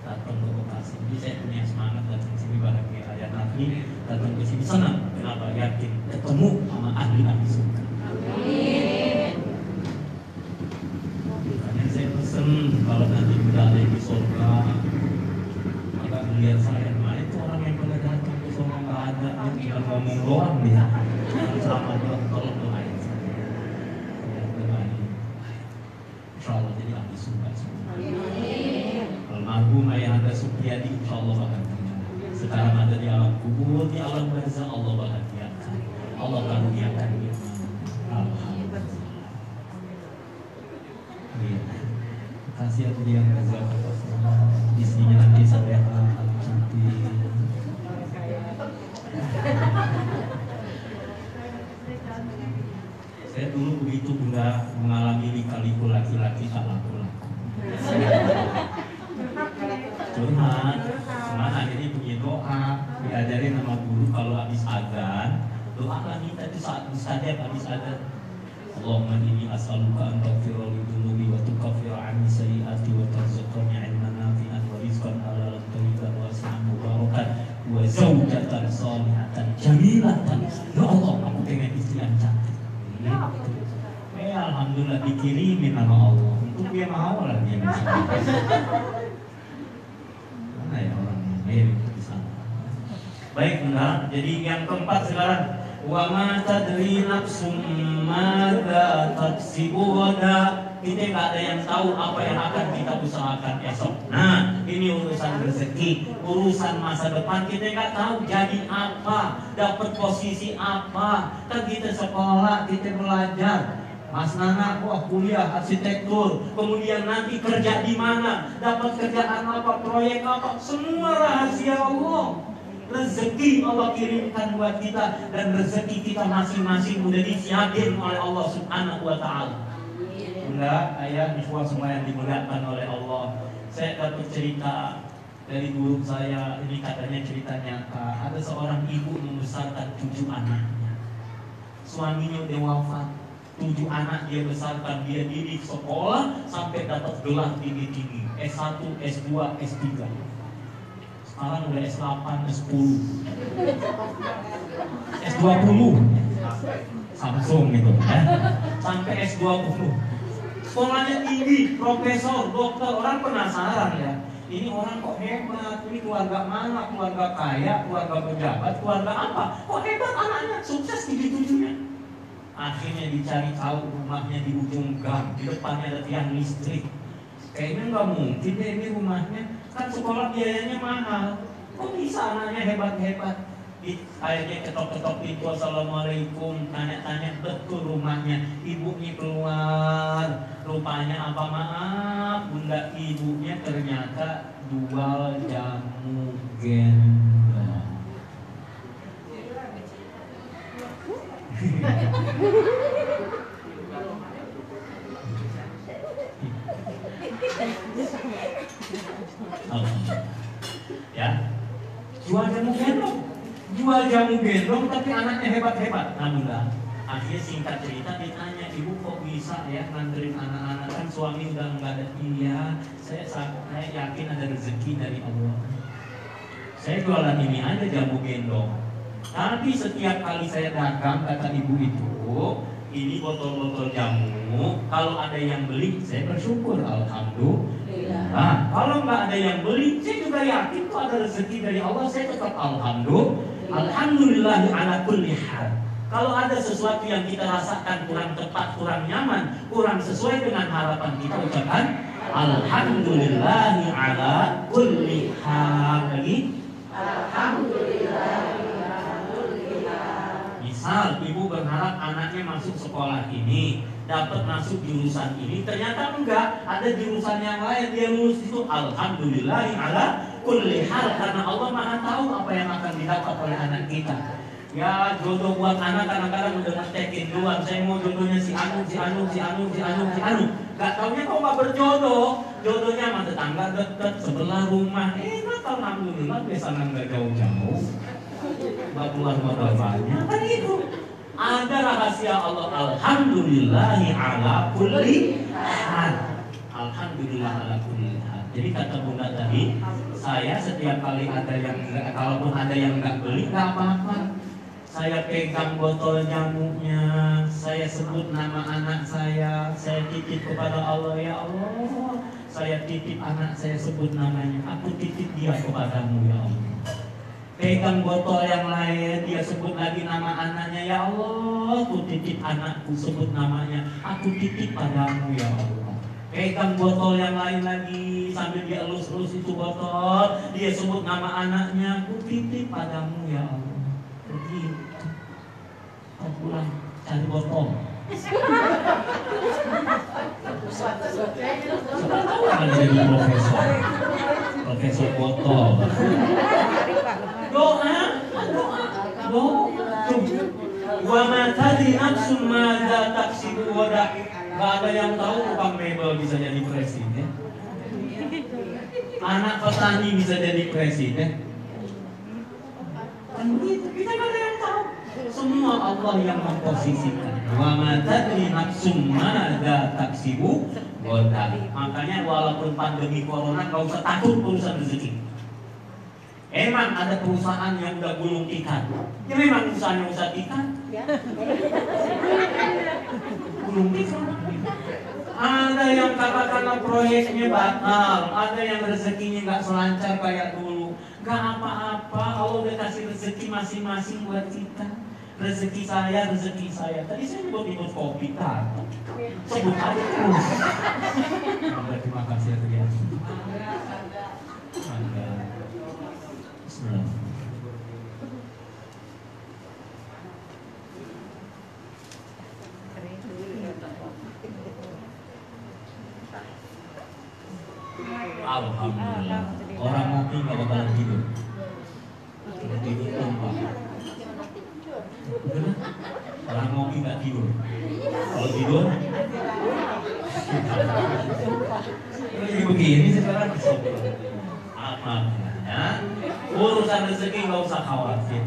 Datang ke Bekasi. Jadi saya punya semangat datang ke sini bareng Ayah Nafi, datang ke sini senang. Kenapa? Yakin ketemu sama ahli-ahli surga. Amin. Makanya saya pesen kalau nanti udah ada di surga, maka melihat saya, nah itu orang yang pada datang ke surga nggak ada, yang tinggal ngomong doang dia. Sama doang, tolong doain saya. Ya doain. Insya Allah jadi ahli surga semua. terjadi, insya Allah bahagia. Sekarang ada di alam kubur, di alam barzah, Allah bahagiakan, Allah karuniakan iman. Alhamdulillah. Kasih aku yang barzah, istrinya nanti saya cantik. Saya dulu begitu Bunda mengalami lika-liku laki-laki tak laku-laku. Curhat, cuman akhirnya punya doa, diajarin sama guru kalau habis azan, doakan kita itu saat mustajab habis azan. Allahumma inni as'aluka an taghfira li dhunubi wa tukaffira 'anni sayyi'ati wa tarzuqani 'ilman nafi'an wa rizqan halalan thayyiban wasi'an mubarakan wa zawjatan shalihatan jamilatan. Ya Allah, aku pengen istri yang cantik. Alhamdulillah dikirimin sama Allah. Untuk dia mau lah dia bisa. Mana ya orangnya? Mirip di sana. Baik Bunda, jadi yang keempat sekarang wa ma tadri nafsum madza taksibu ghadan. Kita nggak ada yang tahu apa yang akan kita usahakan esok. Nah, ini urusan rezeki, urusan masa depan. Kita nggak tahu jadi apa, dapat posisi apa. Kan kita sekolah, kita belajar. Mas Nana, wah kuliah arsitektur, kemudian nanti kerja di mana, dapat kerjaan apa, proyek apa, semua rahasia Allah. Rezeki Allah kirimkan buat kita, dan rezeki kita masing-masing udah disiapin oleh Allah Subhanahu wa Ta'ala. Bunda, ayah, ikhwan semua yang dimuliakan oleh Allah. Saya dapat cerita dari guru saya, ini katanya cerita nyata. Ada seorang ibu membesarkan 7 anaknya. Suaminya udah wafat, 7 anak dia besarkan, dia didik sekolah sampai dapat gelar tinggi-tinggi, S1, S2, S3. Sekarang udah S8, S10, S20, Samsung gitu ya. Sampai S20. Sekolahnya tinggi, profesor, dokter, orang penasaran ya. Ini orang kok hebat, ini keluarga mana, keluarga kaya, keluarga pejabat, keluarga apa? Kok hebat anaknya, sukses tinggi-tingginya. Akhirnya dicari tahu rumahnya di ujung gang, di depannya ada tiang listrik. Kayaknya nggak mungkin deh ini rumahnya, kan sekolah biayanya mahal. Kok bisa anaknya hebat-hebat? Akhirnya ketok-ketok pintu, assalamualaikum, tanya-tanya betul rumahnya. Ibunya keluar, rupanya apa, maaf Bunda, ibunya ternyata jual jamu gendong. Ya, jual jamu gendong. Jual jamu gendong tapi anaknya hebat-hebat. Alhamdulillah. Akhirnya singkat cerita ditanya, ibu kok bisa ya nganterin anak-anak, kan suami udah nggak ada. Iya, saya yakin ada rezeki dari Allah. Saya jualan ini aja jamu gendong. Tapi setiap kali saya dagang, kata ibu itu, ini botol-botol jamu, kalau ada yang beli saya bersyukur, alhamdulillah. Nah, kalau nggak ada yang beli, saya juga yakin tuh ada rezeki dari Allah, saya tetap alhamdulillah. Alhamdulillah ala kulli hal. Kalau ada sesuatu yang kita rasakan kurang tepat, kurang nyaman, kurang sesuai dengan harapan kita, ucapkan alhamdulillah ala kulli hal. Lagi alhamdulillah. Misal ibu berharap anaknya masuk sekolah ini, dapat masuk jurusan ini, ternyata enggak, ada jurusan yang lain, dia lulus itu, alhamdulillah ala kulli hal, karena Allah Maha tahu apa yang akan didapat oleh anak kita. Ya, jodoh buat anak kadang-kadang udah ngecekin duluan, saya mau jodohnya si Anu. Gak taunya kok gak berjodoh, jodohnya sama tetangga deket sebelah rumah. Enak, alhamdulillah, biasanya nggak jauh-jauh, nggak keluar bapaknya, kan itu. Ada rahasia Allah, alhamdulillahi ala kulli hal. Alhamdulillah ala kulli hal. Jadi kata Bunda tadi, saya setiap kali ada yang enggak, kalaupun ada yang nggak beli, nggak apa-apa. Saya pegang botol jamunya, saya sebut nama anak saya titip kepada Allah, ya Allah, saya titip anak saya, sebut namanya, aku titip dia kepadamu ya Allah. Pegang botol yang lain, dia sebut lagi nama anaknya, ya Allah, aku titip anakku, sebut namanya, aku titip padamu ya Allah. Pegang botol yang lain lagi sambil dia elus-elus itu botol, dia sebut nama anaknya, ku titip padamu ya Allah. Pergi, kau pulang cari botol. Kan jadi profesor botol. Doa. Wa ma tadri nafsun madza taksibu wada. Gak ada yang tahu tukang mebel bisa jadi presiden. Anak petani bisa jadi presiden. Kan begitu, kita gak ada yang tahu. Semua Allah yang memposisikan. Wa ma tadri nafsun madza taksibu wada. Makanya walaupun pandemi corona gak usah takut urusan rezeki. Emang ada perusahaan yang udah gulung tikar. Ya memang usahanya usaha tikar. Gulung tikar. Ada yang katakanlah proyeknya batal, ada yang rezekinya nggak selancar kayak dulu. Gak apa-apa, Allah udah kasih rezeki masing-masing buat kita. Rezeki saya. Tadi saya nyebut kopi kan. Sebut aja terus. Terima kasih ya. Bismillah. Alhamdulillah. Orang ngopi nggak bakalan tidur. Tidur tumpah. Orang ngopi nggak tidur. Kalau tidur, jadi begini sekarang. Ya. Urusan rezeki nggak usah khawatir.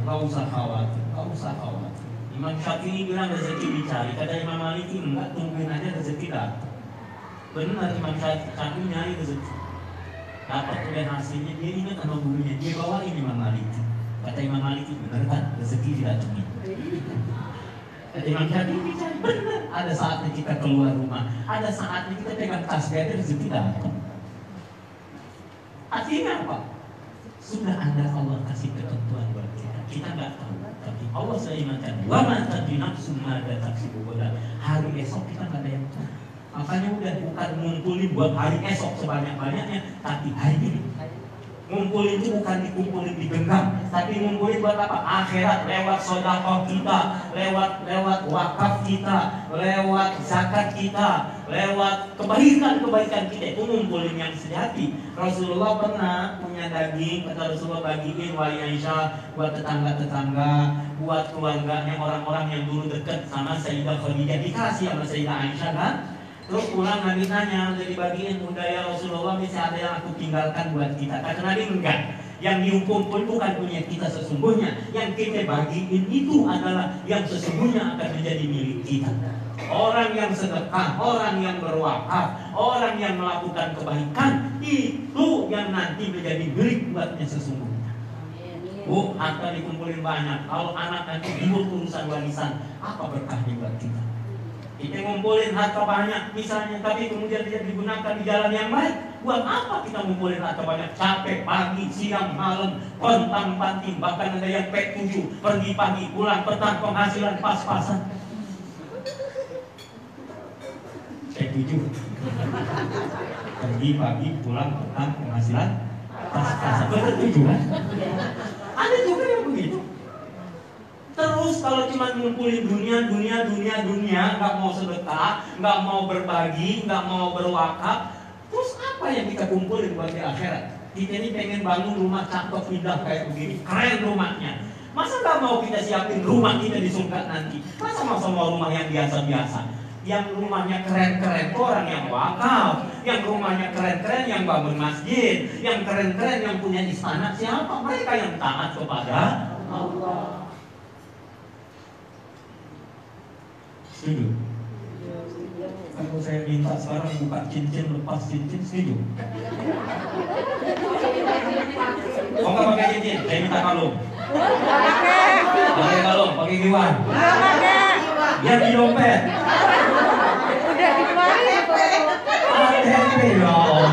Imam Syafi'i bilang rezeki dicari. Kata Imam Maliki enggak, tungguin aja rezeki datang. Benar, Imam Syafi'i nyari rezeki. Dapat oleh hasilnya, dia ingat sama gurunya, dia bawain Imam Maliki. Kata Imam Maliki, benar kan rezeki didatangin. Kata Imam Syafi'i dicari, benar. Ada saatnya kita keluar rumah, ada saatnya kita pegang tasbih aja rezeki datang. Artinya apa? Sudah ada Allah kasih ketentuan buat kita. Kita nggak tahu, tapi Allah sudah ingatkan. Wa ma tadri nafsun madza taksibu ghadan. Hari esok kita nggak ada yang tahu. Makanya udah bukan ngumpulin buat hari esok sebanyak-banyaknya, tapi hari ini. Ngumpulin itu bukan dikumpulin di genggam, tapi ngumpulin buat apa? Akhirat, lewat sedekah kita, lewat wakaf kita, lewat zakat kita, lewat kebaikan kita, itu ngumpulin yang sejati. Rasulullah pernah punya daging, kata Rasulullah bagiin wali Aisyah buat tetangga-tetangga, buat keluarganya orang-orang yang dulu dekat sama Sayyidah Khadijah, dikasih sama Sayyidah Aisyah kan. Terus pulang Nabi tanya, udah dibagiin udah ya Rasulullah, bisa ada yang aku tinggalkan buat kita? Kata Nabi enggak. Yang diumpul bukan punya kita sesungguhnya, yang kita bagiin itu adalah yang sesungguhnya akan menjadi milik kita. Orang yang sedekah, orang yang berwakaf, orang yang melakukan kebaikan, itu yang nanti menjadi milik buatnya sesungguhnya. Bu, harta dikumpulin banyak. Kalau anak nanti ribut urusan warisan, apa berkahnya buat kita? Kita ngumpulin harta banyak misalnya, tapi kemudian tidak digunakan di jalan yang baik. Buat apa kita ngumpulin harta banyak? Capek pagi, siang, malam, pontang-panting, bahkan ada yang P7, pergi pagi, pulang petang, penghasilan pas-pasan. P7, pergi pagi, pulang petang, penghasilan pas-pasan. Betul kan? Ada juga yang begitu. Terus kalau cuma ngumpulin dunia, nggak mau sedekah, nggak mau berbagi, nggak mau berwakaf, terus apa yang kita kumpulin buat di akhirat? Kita ini pengen bangun rumah cakep indah kayak begini, keren rumahnya. Masa nggak mau kita siapin rumah kita di surga nanti? Masa mau sama rumah yang biasa-biasa? Yang rumahnya keren-keren orang yang wakaf, yang rumahnya keren-keren yang bangun masjid, yang keren-keren yang punya istana, siapa? Mereka yang taat kepada Allah. Setuju? Kalau saya minta sekarang buka cincin, lepas cincin, setuju? Oh nggak pakai cincin, saya minta kalung. Pakai kalung, pakai giwan. Yang di dompet. Udah dikeluarin. ATP ya Allah.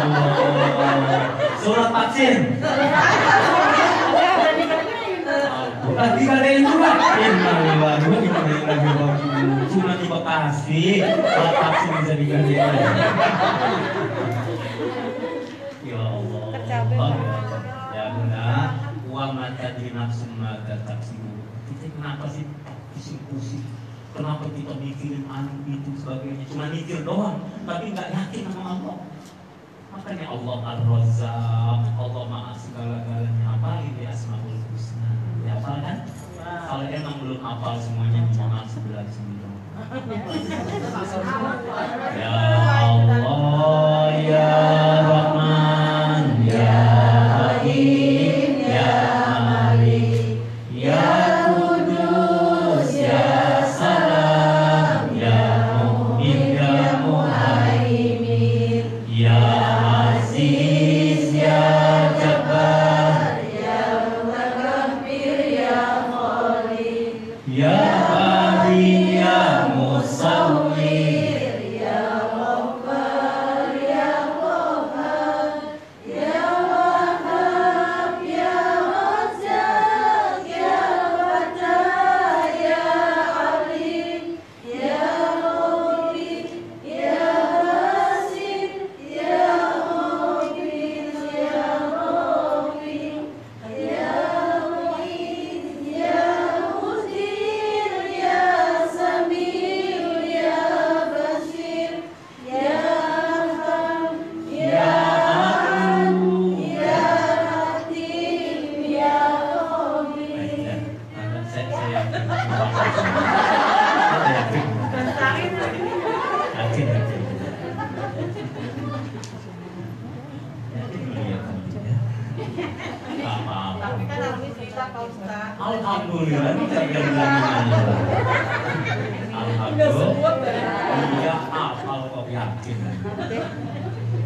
Surat vaksin. Tapi kalian juga innalillahi wa inna ilaihi raji'un. Cuma di Bekasi kalau taksi bisa digadein. Ya Allah. Ya benar. Wa ma tadri nafsun ma taksibu. Kita kenapa sih pusing-pusing? Kenapa kita mikirin anu itu sebagainya? Cuma mikir doang, tapi nggak yakin sama Allah. Makanya Allah Ar-Razzaq, Allah Maha segala-galanya. Apa ini Asmaul Husna? Ya apa kan? Kalau emang belum hafal semuanya, mohon sebelah sini dong. Ya Allah, ya Rahman, ya Rahim, ya Malik, ya Kudus, ya Salam, ya Mu'min, ya Muhaimin, ya Aziz, ya Jabbar, ya Mutakabbir, ya Khalid, ya Bari, ya Musawwir, ya Ghaffar, ya Qahhar, ya Wahhab, ya Razzaq, ya Fattah, ya Alim, ya Mughni, ya Basit, ya Mughni, ya Rafi, ya Mu'in, ya Mudir, ya Samir, ya Basir, ya Arham, ya Alim, ya Hakim, ya Khabir. Saya yakin. Tapi kan harus kita Pak Ustaz. Alhamdulillah kita bilang Alhamdulillah. Iya hafal kok yakin.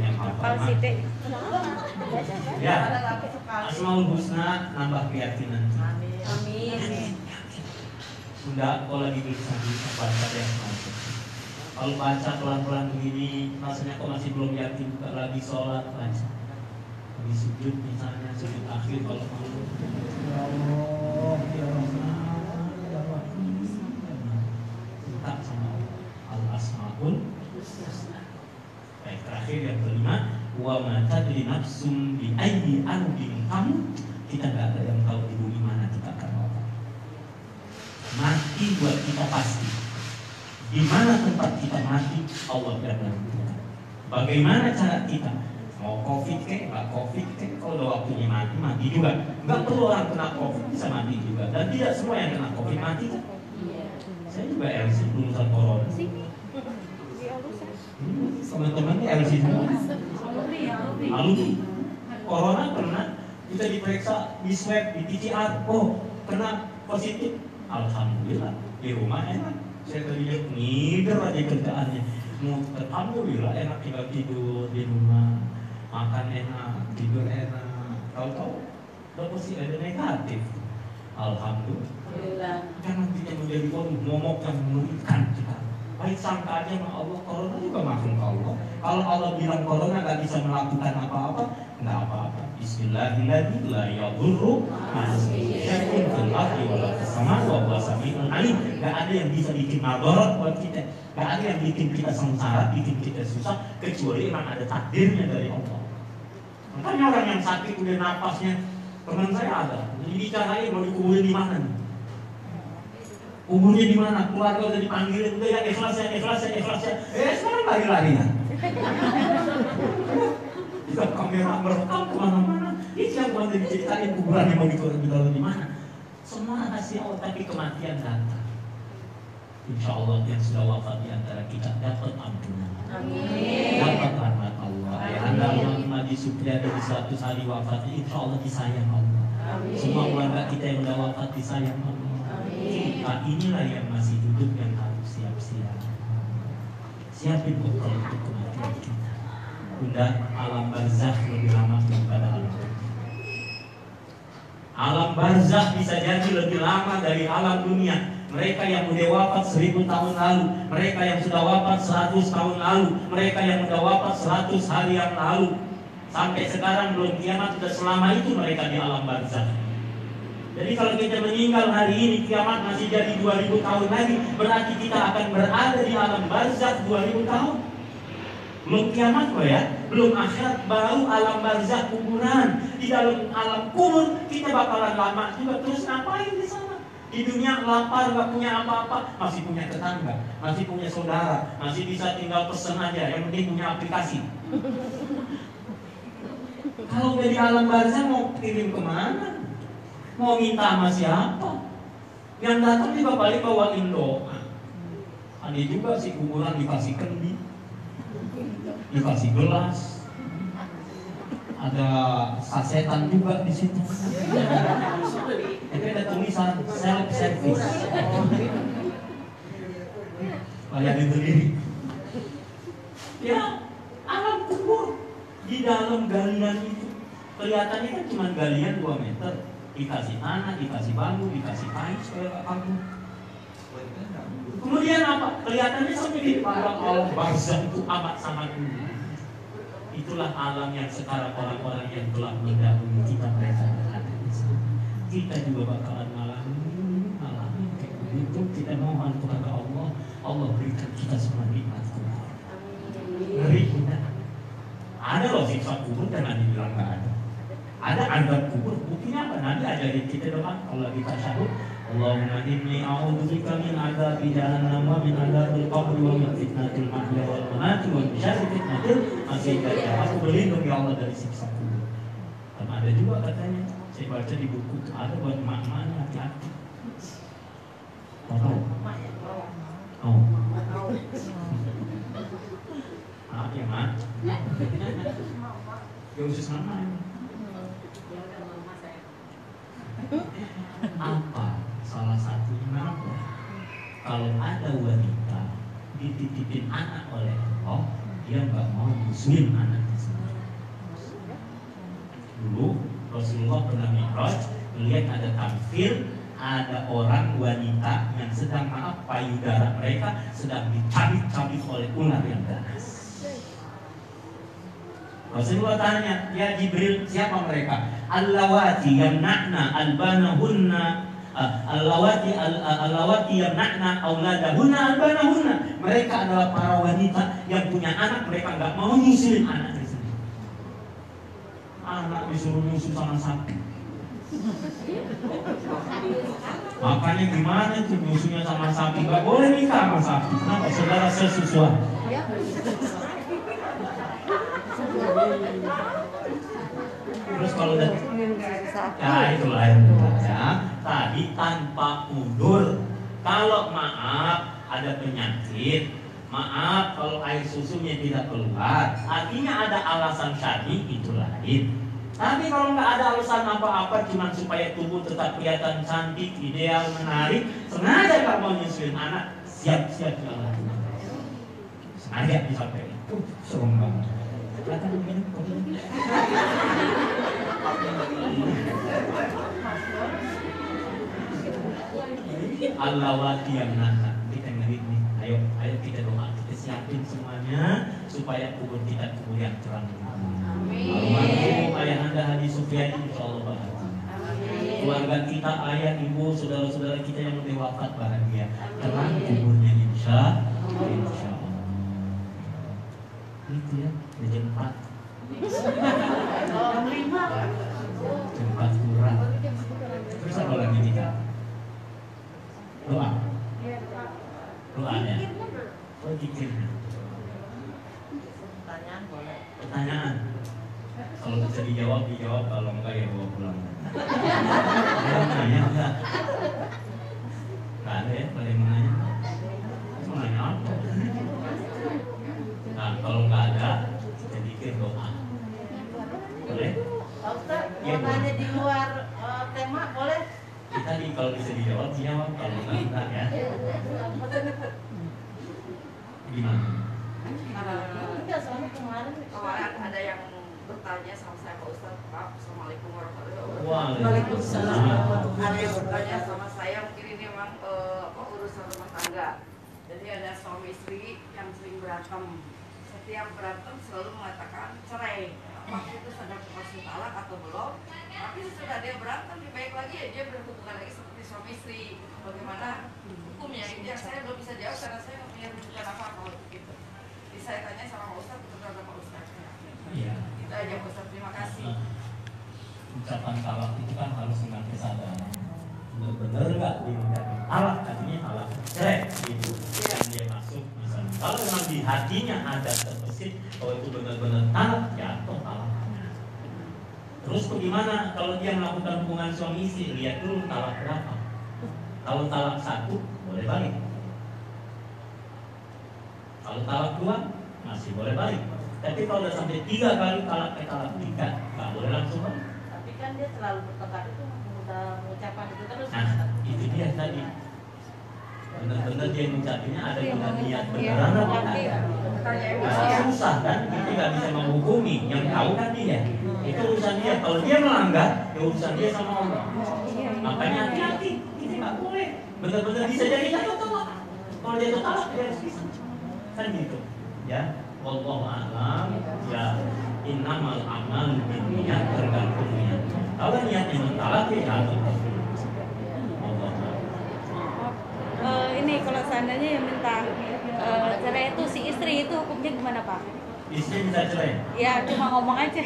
Yang hafal Sidik. ya. Asmaul Husna nambah keyakinan. Amin. Bunda kalau lagi bisa baca deh. Kalau baca pelan-pelan begini, rasanya kok masih belum yakin, lagi sholat baca. Lagi sujud misalnya, sujud akhir kalau mau. Ya Allah, ya Rahman, ya Rahim. Minta sama Al-Asmaul Husna. Baik, terakhir yang kelima, wa ma tadri nafsum bi ayyi ardin kamu. Kita nggak ada yang tahu di bumi mana kita akan wafat. Mati buat kita pasti. Di mana tempat kita mati, Allah tidak menentukan. Bagaimana cara kita? Mau COVID kek, nggak COVID kek, kalau udah waktunya mati, mati juga. Nggak perlu orang kena COVID bisa mati juga. Dan tidak semua yang kena COVID mati kan? Saya juga LC lulusan corona. Teman-teman ini LC semua. Alumni. Corona pernah kita diperiksa di swab, di PCR, oh kena positif. Alhamdulillah di rumah enak. Saya tadinya ngider aja kerjaannya. Alhamdulillah enak tinggal tidur di rumah, makan enak, tidur enak. Tahu-tahu udah pasti ada negatif. Alhamdulillah. Jangan kita menjadi momok yang mengerikan kita. Baik sangka aja sama Allah, corona juga makhluk Allah. Kalau Allah bilang corona nggak bisa melakukan apa-apa, nggak apa-apa. Bismillahirrahmanirrahim. La yadurru syai'un fil ardi wala fis samaa'i wa huwa samii'un 'aliim. Nggak ada yang bisa bikin madarat buat kita. Nggak ada yang bikin kita sengsara, bikin kita susah kecuali memang ada takdirnya dari Allah. Makanya orang yang sakit udah napasnya, teman saya ada. Jadi bicarain mau dikuburin di mana nih? Kuburnya di mana? Keluarga udah dipanggilin, udah yang ikhlas ya. Sekarang lari-larinya. Kita kamera merekam kemana-mana. Ini yang mau diceritain kuburannya mau ditaruh di mana? Semua rahasia Allah, tapi kematian datang. Insya Allah yang sudah wafat di antara kita dapat ampunan. Amin. Dapat rahmat Allah. Anda Muhammad di Supriyadi di 100 hari wafatnya, insya Allah disayang Allah. Amin. Semua keluarga kita yang sudah wafat disayang Allah. Kita inilah yang masih hidup yang harus siap-siap. Siapin bekal untuk kematian kita. Bunda, alam barzakh lebih lama daripada alam dunia. Alam barzakh bisa jadi lebih lama dari alam dunia. Mereka yang sudah wafat 1000 tahun lalu, mereka yang sudah wafat 100 tahun lalu, mereka yang sudah wafat 100 hari yang lalu, sampai sekarang belum kiamat, sudah selama itu mereka di alam barzakh. Jadi kalau kita meninggal hari ini, kiamat masih jadi 2000 tahun lagi, berarti kita akan berada di alam barzakh 2000 tahun. Belum kiamat loh ya, belum akhirat, baru alam barzakh kuburan. Di dalam alam kubur kita bakalan lama juga. Terus ngapain di sana? Di dunia lapar, gak punya apa-apa, masih punya tetangga, masih punya saudara, masih bisa tinggal pesen aja, yang penting punya aplikasi. Kalau udah di alam barzakh mau kirim kemana? Mau minta sama siapa? Yang datang juga paling bawain doa. Ada juga si kuburan dikasih kendi, dikasih gelas, ada sasetan juga di situ. Tapi ada tulisan self service. Kayak berdiri. Ya, alam kubur di dalam galian itu kelihatannya kan cuma galian 2 meter, dikasih tanah, dikasih bambu, dikasih kain supaya gak kabur. Kemudian apa? Kelihatannya sampai di alam barzakh itu amat sangat dulu. Itulah alam yang sekarang orang-orang yang telah mendahului kita mereka berada di sana. Kita juga bakalan mengalami kayak begitu. Kita mohon kepada Allah, Allah berikan kita semua nikmat kubur. Ngeri kita. Ada loh siksa kubur dan Nabi bilang nggak ada. Ada azab kubur. Buktinya apa? Nabi ajarin kita doa kalau kita tasyahud. Allahumma inni a'udzubika min adzabi jahannam wa min adzabil qabr wa min fitnatil mahya wal mamati wa min syarri fitnatil masiihid dajjal. Aku berlindung ya Allah dari siksa kubur. Dan ada juga katanya, saya baca di buku, ada buat mak-maknya, hati-hati. Tahu? Oh. Maaf ya, Mak. Ya khusus mama. Apa salah satunya? Kalau ada wanita dititipin anak oleh Allah, dia nggak mau nyusuin anaknya sendiri. Dulu Rasulullah pernah mi'raj, melihat ada tamfil, ada orang wanita yang sedang payudara mereka sedang dicabik-cabik oleh ular yang ganas. Rasulullah tanya, ya Jibril, siapa mereka? Allawati yamna'na albanahunna, allawati yamna'na auladahunna albanahunna. Mereka adalah para wanita yang punya anak, mereka nggak mau nyusuin anaknya sendiri. Anak disuruh nyusu sama sapi. Makanya gimana tuh nyusunya sama sapi? Nggak boleh nikah sama sapi. Kenapa? Saudara sesusuan. Terus kalau udah ya itulah yang ya, tadi tanpa udur. Kalau maaf ada penyakit, maaf kalau air susunya tidak keluar, artinya ada alasan syar'i, itu lain. Tapi kalau nggak ada alasan apa-apa, cuma supaya tubuh tetap kelihatan cantik, ideal, menarik, sengaja nggak mau nyusuin anak, siap-siap jalan. Sengaja disampaikan. Serem banget. Allawati yang nana, kita ngeri nih. Ayo kita doa, kita siapin semuanya supaya kubur kita kubur yang terang. Almarhum ayah anda Haji Sufyan, insyaallah bahagia. Keluarga kita, ayah, ibu, saudara-saudara kita yang udah wafat bahagia. Terang kuburnya insyaallah. Itu ya, jam 4. Jam 4 kurang. Terus apa lagi kita? Doa. Doanya. Oh, zikir. Pertanyaan boleh. Pertanyaan. Kalau bisa dijawab, kalau enggak ya bawa pulang. Nanya enggak? Enggak ada ya, pada yang menanya. Mau nanya apa? Nah, kalau enggak ada, kita bikin doa. Boleh? Ustaz, Ya, mau nanya di luar tema boleh? Kita kalau bisa dijawab, kalau enggak ya. Gimana? Kemarin ada yang bertanya sama saya, Pak Ustaz, Pak, Assalamualaikum warahmatullahi wabarakatuh. Waalaikumsalam. Ada yang bertanya sama saya, mungkin ini memang urusan rumah tangga. Jadi ada suami istri yang sering berantem. Setiap berantem selalu mengatakan cerai. waktu itu sedang masih talak atau belum. Tapi sesudah dia berantem lebih baik lagi ya dia berhubungan lagi seperti suami istri. Bagaimana hukumnya? Ini yang saya belum bisa jawab karena saya nggak punya rujukan apa-apa untuk itu. Jadi saya tanya sama Pak Ustadz, betul sama Pak Ustadz. Iya. Itu aja Pak Ustadz, terima kasih. Ucapan talak itu kan harus dengan kesadaran. Benar-benar nggak diucapin talak, artinya talak cerai gitu. Dan dia masuk misalnya. Kalau memang di hatinya ada terbesit bahwa itu benar-benar talak, jatuh talaknya. Terus bagaimana kalau dia melakukan hubungan suami istri? Lihat dulu talak berapa. Kalau talak 1 boleh balik. Kalau talak 2 masih boleh balik. Tapi kalau udah sampai 3 kali talak 3 nggak boleh langsung balik. Tapi kan dia selalu bertekad itu mengucapkan itu terus. Nah, itu dia tadi. Benar-benar dia mengucapinnya ada dengan niat beneran apa enggak? Nah, susah kan? Kita nggak bisa menghukumi. Yang tahu kan dia. Itu urusan dia. Kalau dia melanggar, ya urusan dia sama Allah. Makanya hati-hati. Ini nggak boleh. Benar-benar bisa jadi jatuh talak. Kalau dia talak, dia harus bisa. Kan gitu. Ya. Wallahu a'lam. Ya. Innamal amal binniyat, tergantung niat. Kalau niatnya mentalak ya jatuh. Ini kalau seandainya yang minta cerai itu si istri itu hukumnya gimana Pak? Istri minta cerai? Ya cuma ngomong aja.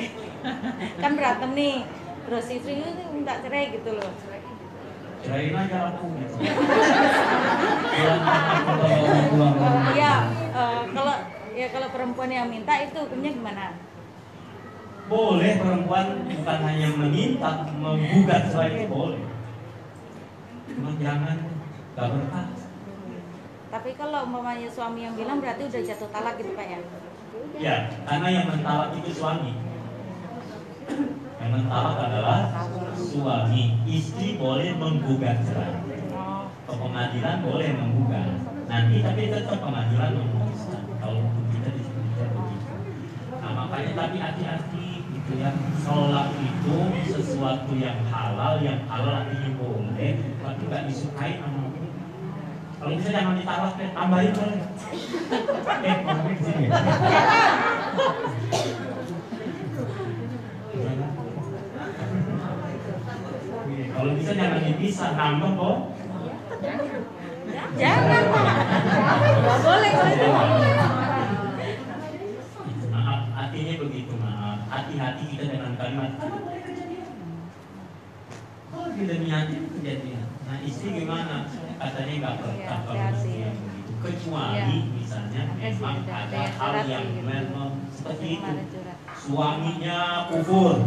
Kan berantem nih. Terus istri itu minta cerai gitu loh. Cerain aja aku gitu. Kalau perempuan yang minta itu hukumnya gimana? Boleh perempuan bukan hanya meminta, menggugat cerai itu boleh. Cuma jangan gak berkah. Tapi kalau umpamanya suami yang bilang berarti udah jatuh talak gitu Pak ya? Ya, karena yang mentalak itu suami. Yang mentalak adalah suami. Istri boleh menggugat cerai. Ke pengadilan boleh menggugat. Nanti tapi tetap pengadilan memutuskan. Kalau hukum kita di sini begitu. Nah makanya tapi hati-hati gitu ya. Sholat itu sesuatu yang halal artinya boleh, tapi nggak disukai sama hukum. Kalau bisa jangan ditalak, tambahin boleh. Ngomongin sini. Kalau bisa jangan dipisah, nambah kok. Jangan Pak. Nggak boleh kalau itu. Maaf, artinya begitu, maaf. Hati-hati kita dengan kalimat. Oh, kita niatin kejadian. Nah, istri gimana? Katanya nggak berkah kalau yang begitu. Kecuali misalnya memang ada hal yang memang seperti itu. Suaminya kufur,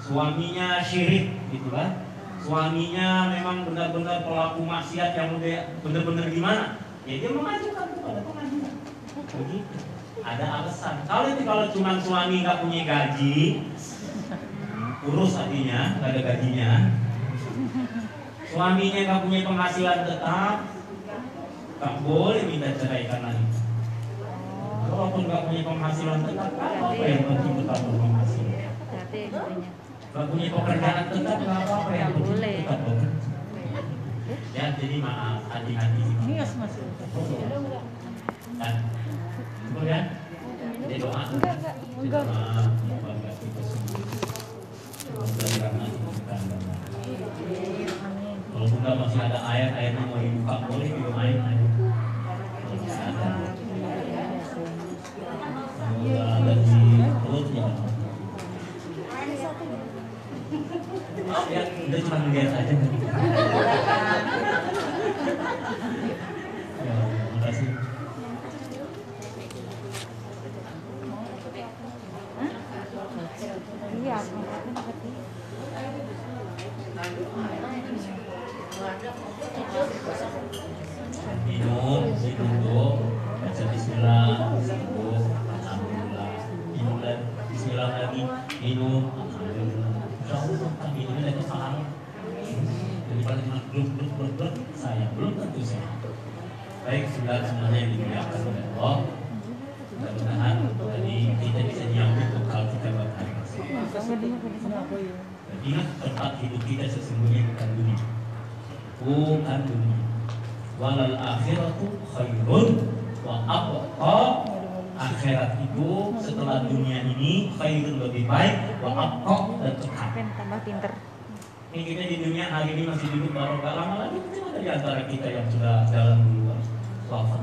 suaminya syirik, gitu kan? Suaminya memang benar-benar pelaku maksiat yang udah benar-benar gimana? Ya dia mengajukan kepada pengadilan. Begitu. Ada alasan. Kalau cuma suami nggak punya gaji, urus artinya nggak ada gajinya. Suaminya nggak punya penghasilan tetap, nggak boleh minta cerai karena itu. Walaupun nggak punya penghasilan tetap, apa yang penting tetap berpenghasilan. Nggak punya pekerjaan tetap, nggak apa-apa yang penting tetap bekerja. Ya, jadi maaf, hati-hati. Dan kemudian jadi doa. Enggak. Semoga kita semua karena kita kalau sudah masih ada ayat-ayatnya mau dibuka boleh didoain aja. Kalau bisa ada. Semoga ada di perut ya. Ya, udah cuma lihat aja. Ya, terima kasih. Iya, minum, duduk, baca bismillah, sembuh, alhamdulillah. Minum lagi, bismillah lagi, minum, alhamdulillah. Insyaallah kan minumnya itu salah. Daripada cuma bluk, saya belum tentu saya. Baik, sudah semuanya yang dimuliakan oleh Allah. Mudah-mudahan tadi kita bisa nyambut bekal kita buat hari esok. Ingat tempat hidup kita sesungguhnya bukan dunia. Bukan dunia. Walal akhiratu khairun wa abqa. Akhirat itu setelah dunia ini khairun, lebih baik, wa aqwa, dan kekal. Tambah pinter. Ini kita di dunia hari ini masih duduk baru gak lama lagi mungkin ada di antara kita yang sudah jalan duluan wafat.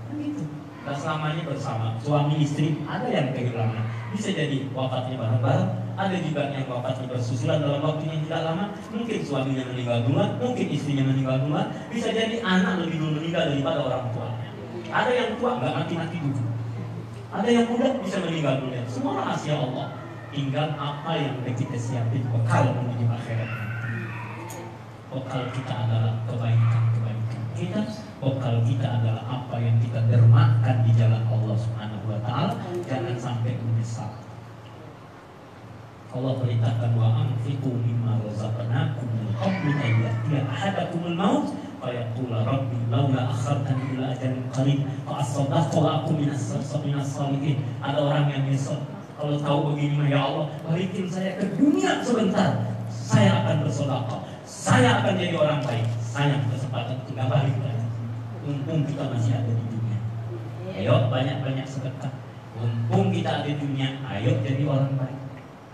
Kan gitu. Dan selamanya bersama suami istri ada yang kehilangan. Bisa jadi wafatnya bareng-bareng, ada juga yang wafatnya bersusulan dalam waktu yang tidak lama. Mungkin suaminya meninggal duluan, mungkin istrinya meninggal duluan. Bisa jadi anak lebih dulu meninggal daripada orang tuanya. Ada yang tua nggak mati-mati dulu. Ada yang muda bisa meninggal duluan. Semua rahasia Allah. Tinggal apa yang kita siapin bekal menuju akhirat. Bekal kita adalah kebaikan-kebaikan kita. Bekal kita adalah apa yang kita dermakan di jalan Allah Subhanahu wa taala. Jangan sampai menyesal. Allah perintahkan wa anfiqu mimma razaqnakum min qabli an ya'tiya ahadakumul maut fa yaqula rabbi laula akhartani ila ajalin qarib fa asaddaqtu wa akun minas salihin. Ada orang yang nyesal. Kalau tahu begini mah ya Allah, balikin saya ke dunia sebentar. Saya akan bersedekah. Saya akan jadi orang baik. Sayang kesempatan itu gak balik lagi. Mumpung kita masih ada di dunia. Ayo banyak-banyak sedekah. Mumpung kita ada di dunia, ayo jadi orang baik.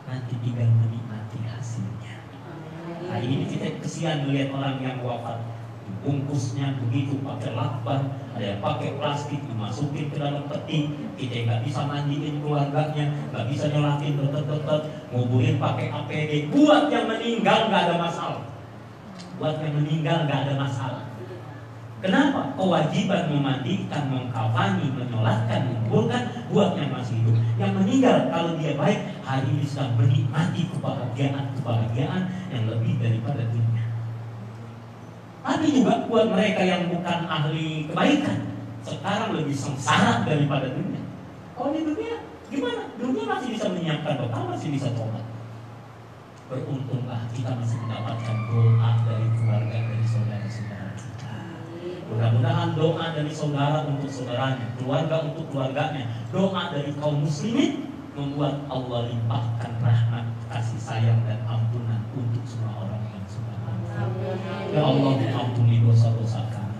Nanti tinggal menikmati hasilnya. Hari ini kita kesian melihat orang yang wafat, bungkusnya begitu pakai lakban, ada yang pakai plastik dimasukin ke dalam peti. Kita nggak bisa mandiin keluarganya, nggak bisa nyolatin dokter-dokter, nguburin pakai APD. Buat yang meninggal nggak ada masalah. Buat yang meninggal nggak ada masalah. Kenapa? Kewajiban memandikan, mengkafani, menyolatkan, menguburkan buat yang masih hidup. Yang meninggal kalau dia baik, hari ini sedang menikmati kebahagiaan yang lebih daripada dunia. Tapi juga buat mereka yang bukan ahli kebaikan, sekarang lebih sengsara daripada dunia. Kalau di dunia gimana? Dunia masih bisa menyiapkan bekal, masih bisa tobat. Beruntunglah kita masih mendapatkan doa dari keluarga, dari saudara-saudara kita. Mudah-mudahan doa dari saudara untuk saudaranya, keluarga untuk keluarganya, doa dari kaum muslimin membuat Allah limpahkan rahmat, kasih sayang dan ampunan untuk semua orang yang sudah mati. Ya Allah, ampuni dosa-dosa kami.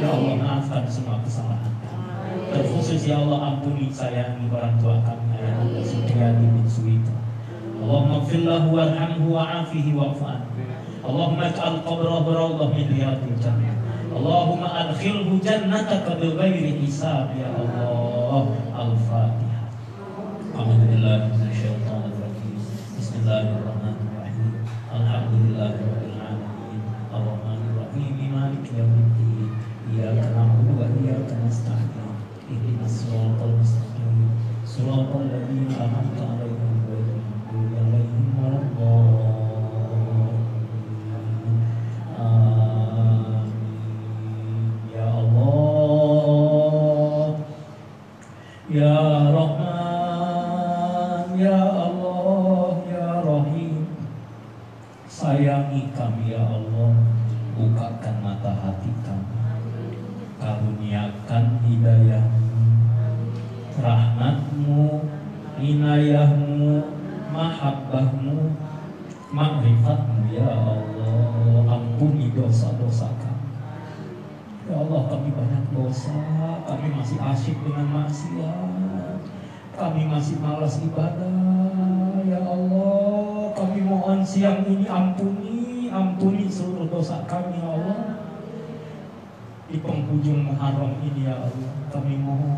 Ya Allah, maafkan semua kesalahan kami. Terkhusus ya Allah, ampuni sayangi orang tua kami, ayah anda Supriyadi bin Suwito. Allahumma gfir lahu warhamhu wa'afihi wa'fu anhu. Allahumma ij'al qabrahu rawdah min riyadil jannah. Allahumma adkhilhu jannataka bighairi hisab ya Allah. Al-Fatihah. A'udzubillahi minasyaitonir rajim. Bismillahirrahmanirrahim. Alhamdulillahirabbil alamin. Arrahmanir rahim. Maliki yaumiddin. Iyyaka na'budu wa iyyaka nasta'in. Ihdinas siratal mustaqim. Siratal ladzina an'amta 'alaihim ghairil maghdubi 'alaihim waladdallin. Ya Rahman, Ya Allah, Ya Rahim, sayangi kami ya Allah, bukakan mata hati kami, karuniakan hidayah-Mu, rahmat-Mu, inayah-Mu, mahabbah-Mu, ma'rifat-Mu ya Allah. Ampuni dosa-dosa kami. Ya Allah, kami banyak dosa, kami masih asyik dengan maksiat, kami masih malas ibadah. Ya Allah, kami mohon siang ini ampuni seluruh dosa kami ya Allah. Di penghujung Muharram ini ya Allah, kami mohon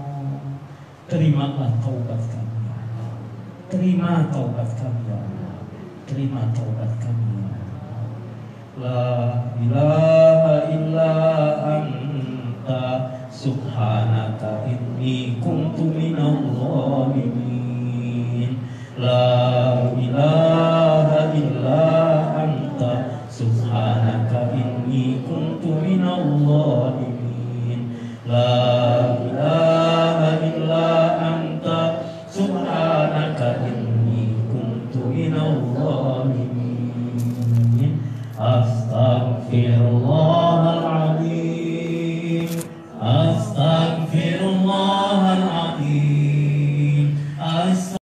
terimalah taubat kami ya Allah. Terima taubat kami ya Allah. Terima taubat kami ya Allah. La ilaha illa anta subhanaka inni kuntu minadh dhalimin. La ilaha illa anta subhanaka inni kuntu minadh dhalimin. La